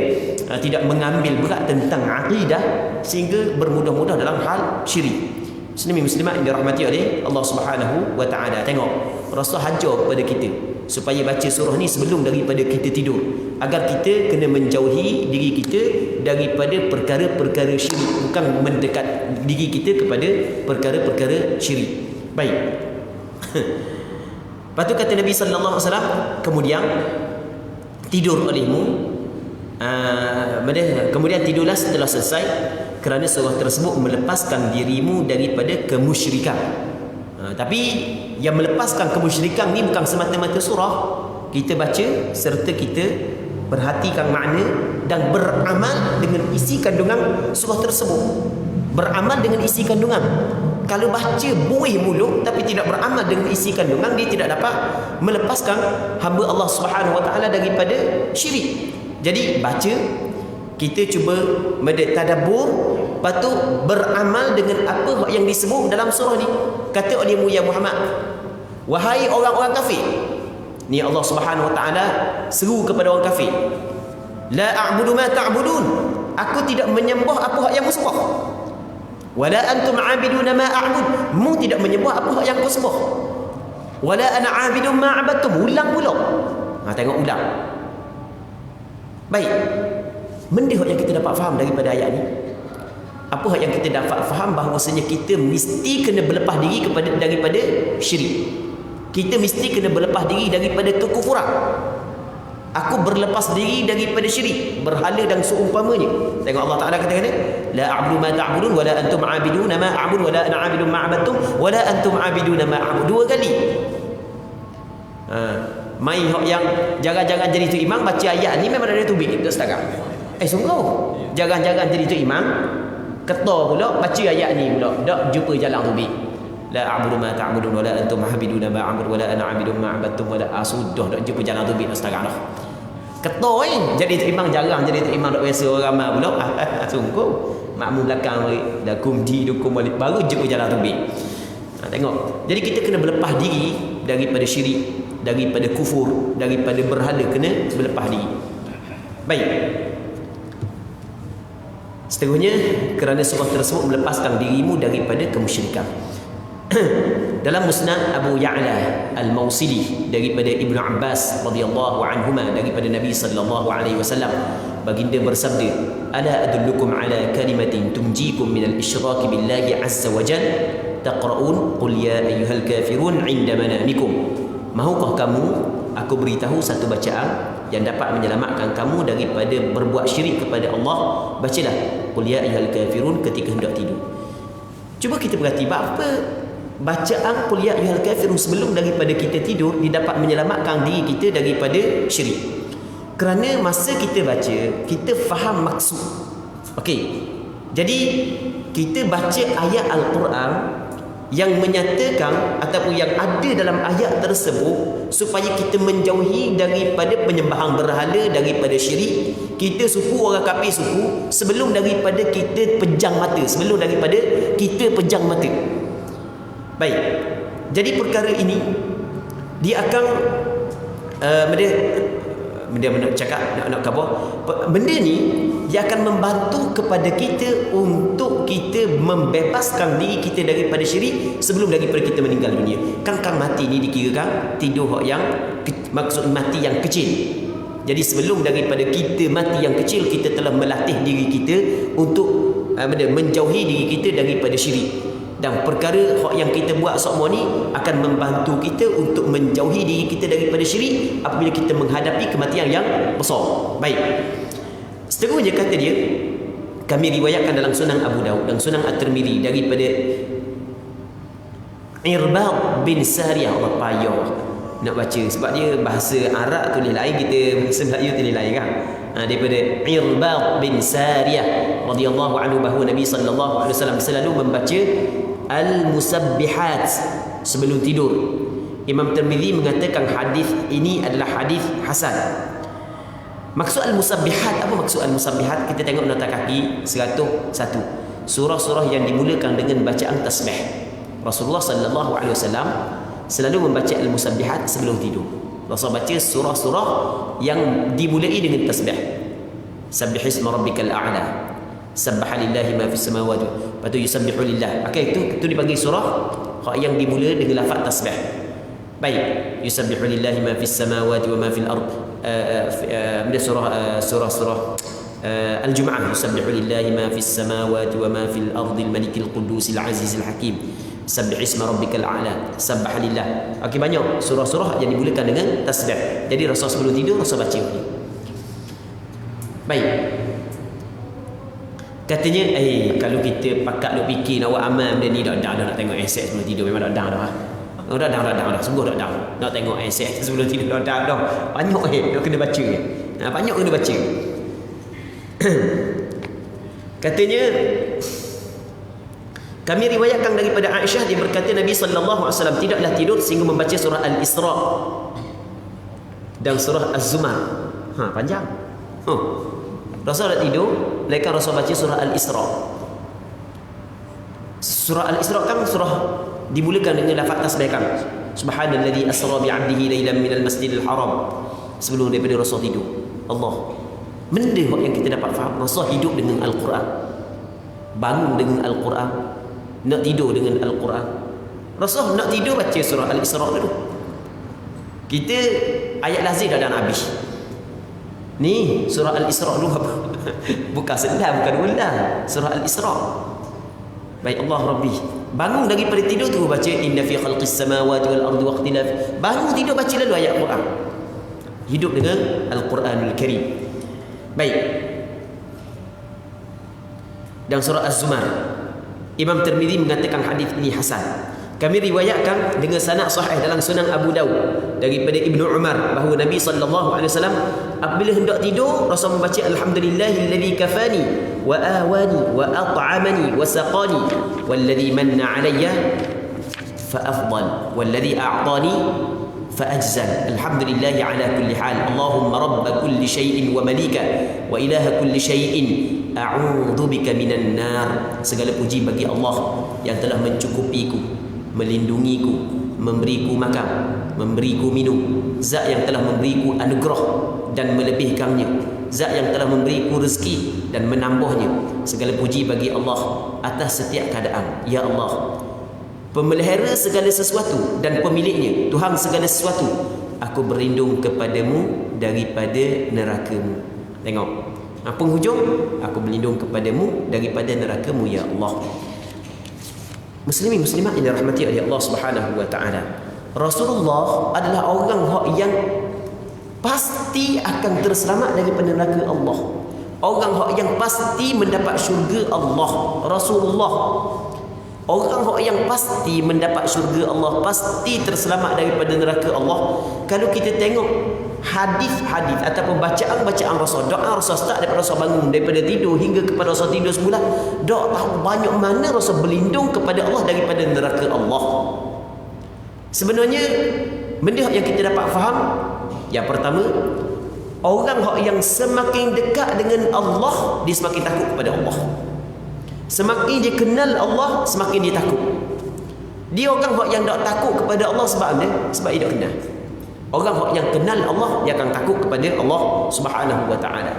tidak mengambil berat tentang akidah, sehingga bermudah-mudah dalam hal syirik. Muslimin muslimat yang dirahmati oleh Allah Subhanahu wa taala. Tengok, Rasul hajar kepada kita supaya baca surah ni sebelum daripada kita tidur, agar kita kena menjauhi diri kita daripada perkara-perkara syirik, bukan mendekat diri kita kepada perkara-perkara syirik. Baik. Lepas tu kata Nabi sallallahu alaihi wasallam, kemudian tidur olehmu. Kemudian tidurlah setelah selesai, kerana surah tersebut melepaskan dirimu daripada kemusyrikan. Tapi yang melepaskan kemusyrikan ni bukan semata-mata surah. Kita baca serta kita perhatikan makna dan beramal dengan isi kandungan surah tersebut. Beramal dengan isi kandungan. Kalau baca buih mulut tapi tidak beramal dengan isi kandungan, dia tidak dapat melepaskan hamba Allah Subhanahu Wa Taala daripada syirik. Jadi baca, kita cuba tadabbur, lepas tu beramal dengan apa yang disebut dalam surah ni. Kata olehmu ya Muhammad, wahai orang-orang kafir. Ni Allah Subhanahu Wa Taala seru kepada orang kafir. La a'budu ma ta'budun. Aku tidak menyembah apa yang kamu sembah. Wala antum 'abiduna ma a'bud. Mu tidak menyembah apa yang kau sembah. Wala ana 'abidun ma 'abadtum. Ulang pula. Tengok ulang. Baik. Benda yang kita dapat faham daripada ayat ni, apa yang kita dapat faham bahawasanya kita mesti kena berlepas diri daripada syirik. Kita mesti kena berlepas diri daripada kekufuran. Aku berlepas diri daripada syirik, berhala dan seumpamanya. Tengok Allah Taala katakan, la a'budu ma ta'budun wala antum 'abiduna ma a'budu wala ana 'abidun ma 'abadtum wala antum 'abiduna ma a'budu. Dua kali. Mai hok yang jangan-jangan jadi tu imam baca ayat ni memang ada tubik kita sekarang. Sungguh. Jangan-jangan jadi tu imam ketua pula baca ayat ni pula, dak jumpa jalan tubik. La a'budu ma ta'budun wala antum 'abiduna ma a'budu wala ana 'abidun ma 'abadtum wala sudah dak jumpa jalan tubik sekarang dah. Ketua jadi tu imam jarang, jadi tu imam dak biasa orang ramai pula. Sungguh. Makmum belakang dah kumdi dukum balik baru jumpa jalan tubik. Tengok. Jadi kita kena berlepas diri daripada syirik, daripada kufur, daripada berhala, kena berlepas diri. Baik. Seterusnya, kerana surah tersebut melepaskan dirimu daripada kemusyrikan. Dalam Musnad Abu Ya'la Al-Mawsili daripada Ibnu Abbas radhiyallahu anhuma, daripada Nabi sallallahu alaihi wasallam, baginda bersabda, ala adullukum ala kalimatin tunjikum minal isyraki billahi azza wa jalla taqra'un qul ya ayyuhal kafirun 'inda manamikum. Mahukah kamu aku beritahu satu bacaan yang dapat menyelamatkan kamu daripada berbuat syirik kepada Allah? Bacalah qul ya ayyuhal kafirun ketika hendak tidur. Cuba kita perhati apa bacaan qul ya ayyuhal kafirun sebelum daripada kita tidur dia dapat menyelamatkan diri kita daripada syirik. Kerana masa kita baca, kita faham maksud. Okey. Jadi kita baca ayat Al-Quran yang menyatakan ataupun yang ada dalam ayat tersebut supaya kita menjauhi daripada penyembahan berhala, daripada syirik. Kita suku orang kafir suku sebelum daripada kita pejang mata, sebelum daripada kita pejang mata. Baik. Jadi perkara ini dia akan benda cakap nak khabar, benda ni dia akan membantu kepada kita untuk kita membebaskan diri kita daripada syirik sebelum daripada kita meninggal dunia. Kan mati ni dikirakan tidur yang maksud mati yang kecil. Jadi sebelum daripada kita mati yang kecil, kita telah melatih diri kita untuk menjauhi diri kita daripada syirik. Dan perkara yang kita buat semua ni akan membantu kita untuk menjauhi diri kita daripada syirik apabila kita menghadapi kematian yang besar. Baik. Seterusnya kata dia, kami riwayatkan dalam Sunan Abu Daud dan Sunan At-Tirmizi daripada Irbad bin Sariyah. Allah payah nak baca sebab dia bahasa Arab tulis lain, kita bahasa Melayu tulis lain kan. Daripada Irbad bin Sariyah radhiyallahu anhu bahawa Nabi sallallahu alaihi wasallam selalu membaca al-musabbihat sebelum tidur. Imam Tirmizi mengatakan hadis ini adalah hadis hasan. Maksud al-musabbihat, apa maksud al-musabbihat? Kita tengok nota kaki 101. Surah-surah yang dimulakan dengan bacaan tasbih. Rasulullah sallallahu alaihi wasallam selalu membaca al-musabbihat sebelum tidur. Rasul baca surah-surah yang dimulai dengan tasbih. Sabbihisma rabbikal a'la. Sabbaha lillahi ma fis samawati. Lepas tu yusabbihu lillah. Okey, itu dipanggil surah yang dimula dengan lafaz tasbih. Baik, yusabbihu lillahi ma fis samawati wa ma fil ard. surah Al-Jumu'ah, yusabbihu lillahi ma fis samawati wa ma fil ardil malikil quddusil azizil hakim. Sabbih isma rabbikal a'la, sabbah lillah. Okey, banyak surah-surah yang dimulakan dengan tasbih. Jadi Rasul sebelum tidur Rasul baca ni. Baik. Katanya kalau kita pakat duk fikir nak buat amal benda ni dah nak tengok aset sebelum tidur memang dah dah. Dah sungguh dah. Nak tengok aset sebelum tidur dah. Banyak dah kena baca. Banyak kena baca. Katanya kami riwayatkan daripada Aisyah, dia berkata Nabi sallallahu alaihi wasallam tidaklah tidur sehingga membaca surah Al-Isra dan surah Az-Zumar. Panjang. Rasul tak tidur, melainkan Rasul baca surah Al-Isra. Surah Al-Isra kan surah dimulakan dengan lafaz tasbihkan. Subhanalladzi asra bi 'abdihi lailan minal masjidil haram. Sebelum daripada Rasul tidur. Allah. Benda yang kita dapat faham, Rasul hidup dengan Al-Quran. Bangun dengan Al-Quran. Nak tidur dengan Al-Quran. Rasul nak tidur baca surah Al-Isra dulu. Kita ayat lazim dah habis. Ni surah Al-Isra dulu apa? Bukan sedang, bukan ulang. Surah Al-Isra. Baik, Allah Rabbi. Bangun daripada tidur tu baca inna fi khalqis samawati wal ardi waqtilaf. Bangun tidur baca lalu ayat Quran. Hidup dengan Al-Quranul Karim. Baik. Dan surah Az-Zumar, Imam Tirmizi mengatakan hadis ini hasan. Kami riwayatkan dengan sanad sahih dalam Sunan Abu Dawud daripada Ibnu Umar bahawa Nabi sallallahu alaihi wasallam apabila hendak tidur Rasul membaca alhamdulillahilladzi kafani wa awani wa at'amani wa saqani walladzi manna alayya fa afdal walladzi a'tani fa ajzal alhamdulillahi ala kulli hal Allahumma rabb kulli shay'in wa malika wa ilaha kulli shay'in a'udzu bika minan nar. Segala puji bagi Allah yang telah mencukupiku, melindungiku, memberiku makan, memberiku minum, zat yang telah memberiku anugerah dan melebihkannya, zat yang telah memberiku rezeki dan menambahnya. Segala puji bagi Allah atas setiap keadaan. Ya Allah, pemelihara segala sesuatu dan pemiliknya, Tuhan segala sesuatu, aku berlindung kepadamu daripada neraka-Mu. Tengok, penghujung, aku berlindung kepadamu daripada neraka-Mu ya Allah. Muslimin muslimat yang dirahmati oleh Allah Subhanahu wa taala. Rasulullah adalah orang yang pasti akan terselamat daripada neraka Allah. Orang yang pasti mendapat syurga Allah. Rasulullah orang yang pasti mendapat syurga Allah, pasti terselamat daripada neraka Allah. Kalau kita tengok hadis-hadis ataupun bacaan-bacaan Rasul, doa Rasul start daripada Rasul bangun daripada tidur hingga kepada Rasul tidur semula, doa tahu banyak mana Rasul berlindung kepada Allah daripada neraka Allah. Sebenarnya benda yang kita dapat faham, yang pertama, orang yang semakin dekat dengan Allah, dia semakin takut kepada Allah. Semakin dia kenal Allah, semakin dia takut. Dia orang yang tak takut kepada Allah sebab dia, sebab dia tak kenal. Orang yang kenal Allah, dia akan takut kepada Allah Subhanahu wa taala.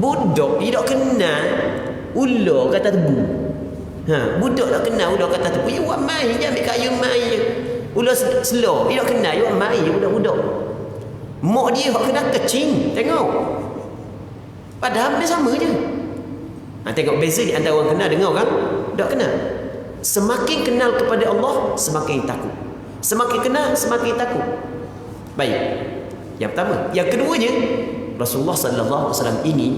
Budak dia tak kenal ular kata tebu. Budak tak kenal ular kata tebu. Ya buat mai je, ambil kayu mai je. Ular selor, dia tak kenal, dia buat mai je budak-budak. Mak dia hak kena kecing, tengok. Padahal dia sama je. Tengok beza di antara orang kenal dengan orang tak kenal. Semakin kenal kepada Allah, semakin takut. Semakin kenal, semakin takut. Baik. Yang pertama. Yang keduanya, Rasulullah sallallahu alaihi wasallam ini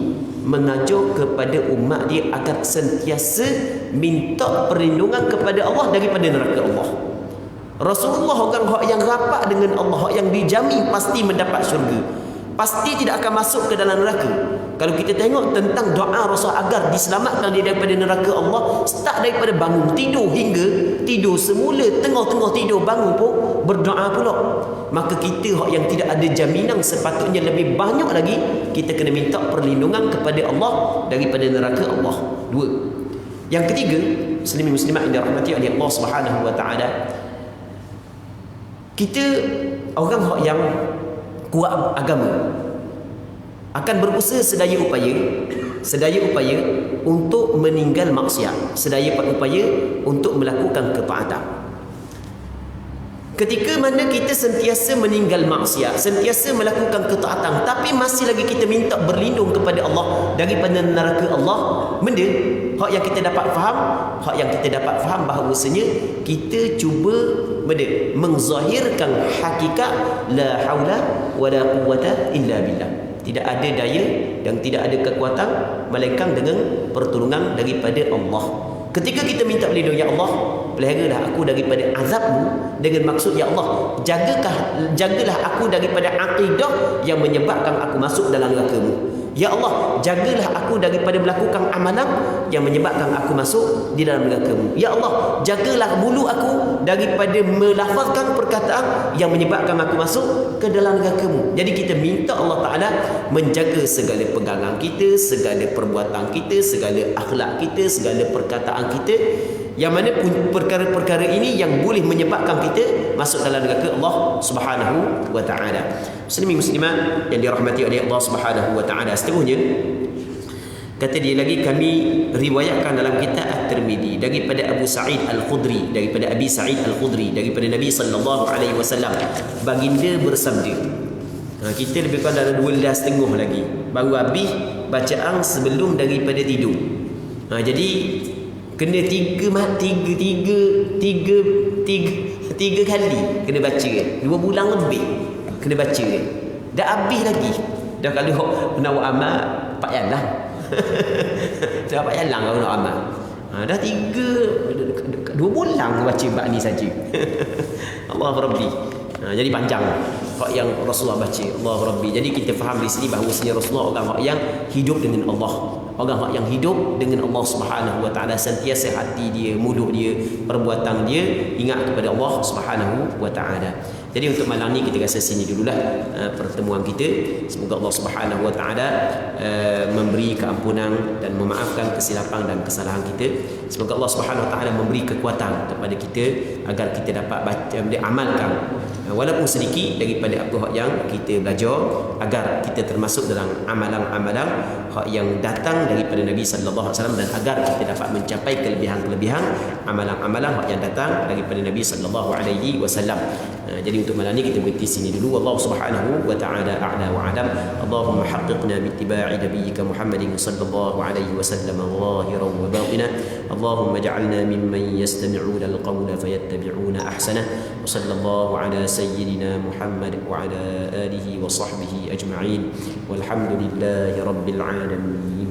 mengajar kepada umat dia agar sentiasa minta perlindungan kepada Allah daripada neraka Allah. Rasulullah orang yang rapat dengan Allah, yang dijamin pasti mendapat syurga, pasti tidak akan masuk ke dalam neraka. Kalau kita tengok tentang doa Rasul agar diselamatkan dia daripada neraka Allah, start daripada bangun tidur hingga tidur semula, tengah-tengah tidur bangun pun berdoa pula. Maka kita yang tidak ada jaminan, sepatutnya lebih banyak lagi kita kena minta perlindungan kepada Allah daripada neraka Allah. Dua. Yang ketiga, muslimin muslimat yang dirahmati oleh Allah Subhanahu wa taala, kita orang yang kuat agama akan berusaha sedaya upaya untuk meninggal maksiat, sedaya upaya untuk melakukan ketaatan. Ketika mana kita sentiasa meninggal maksiat, sentiasa melakukan ketaatan, tapi masih lagi kita minta berlindung kepada Allah daripada neraka Allah, benda Hak yang kita dapat faham bahawasanya kita cuba mengzahirkan hakikat la haula wala quwwata illa billah. Tidak ada daya dan tidak ada kekuatan melainkan dengan pertolongan daripada Allah. Ketika kita minta pelindung, ya Allah, peliharalah aku daripada azab-Mu, dengan maksud, ya Allah, jagalah aku daripada akidah yang menyebabkan aku masuk dalam neraka-Mu. Ya Allah, jagalah aku daripada melakukan amalan yang menyebabkan aku masuk di dalam neraka-Mu. Ya Allah, jagalah mulut aku daripada melafazkan perkataan yang menyebabkan aku masuk ke dalam neraka-Mu. Jadi kita minta Allah Ta'ala menjaga segala pegangan kita, segala perbuatan kita, segala akhlak kita, segala perkataan kita, yang mana pun perkara-perkara ini yang boleh menyebabkan kita masuk dalam neraka Allah Subhanahu wa Ta'ala. Muslimin muslimat yang dirahmati oleh Allah Subhanahu wa Ta'ala, seterusnya kata dia lagi, kami riwayatkan dalam kitab At-Tirmidzi daripada Abu Sa'id Al-Khudri, daripada Abi Sa'id Al-Khudri, daripada Nabi sallallahu alaihi wasallam, baginda bersabda. Kita lebih kurang dalam 12.30 lagi baru habis bacaan sebelum daripada tidur. Jadi kena tiga kali kena baca, 2 bulan lebih kena baca. Dah habis lagi. Dah kalau nak buat amal pak yalah. Dah pak yalah kalau nak amal. Dah 2 bulan baca bab ni saja. Allah Rabbi. Jadi panjang hak yang Rasulullah baca. Allah Rabbi. Jadi kita faham di sini bahawa Rasulullah orang yang hidup dengan Allah. Orang yang hidup dengan Allah Subhanahu wa Ta'ala, sentiasa hati dia, mulut dia, perbuatan dia ingat kepada Allah Subhanahu wa Ta'ala. Jadi untuk malam ni kita rasa sini dululah pertemuan kita. Semoga Allah Subhanahu wa Ta'ala memberi keampunan dan memaafkan kesilapan dan kesalahan kita. Semoga Allah Subhanahu wa Ta'ala memberi kekuatan kepada kita agar kita dapat amalkan walaupun sedikit daripada apa yang kita belajar, agar kita termasuk dalam amalan-amalan hak yang datang daripada Nabi sallallahu alaihi wasallam, dan agar kita dapat mencapai kelebihan-kelebihan amalan-amalan hak yang datang daripada Nabi sallallahu alaihi wasallam. Jadi untuk malam ni kita berhenti sini dulu. Allah Subhanahu wa Ta'ala a'la wa a'lam. Allahumma haqqiqna bi ittiba'i nabiyyika Muhammadin sallallahu alaihi wasallam zahiran wa batinan. Allahumma ij'alna mimman yastami'una al-qawla fayattabi'una ahsanah. Wa sallallahu ala sayyidina Muhammad wa ala alihi wa sahbihi ajma'in. Walhamdulillahi rabbil alamin.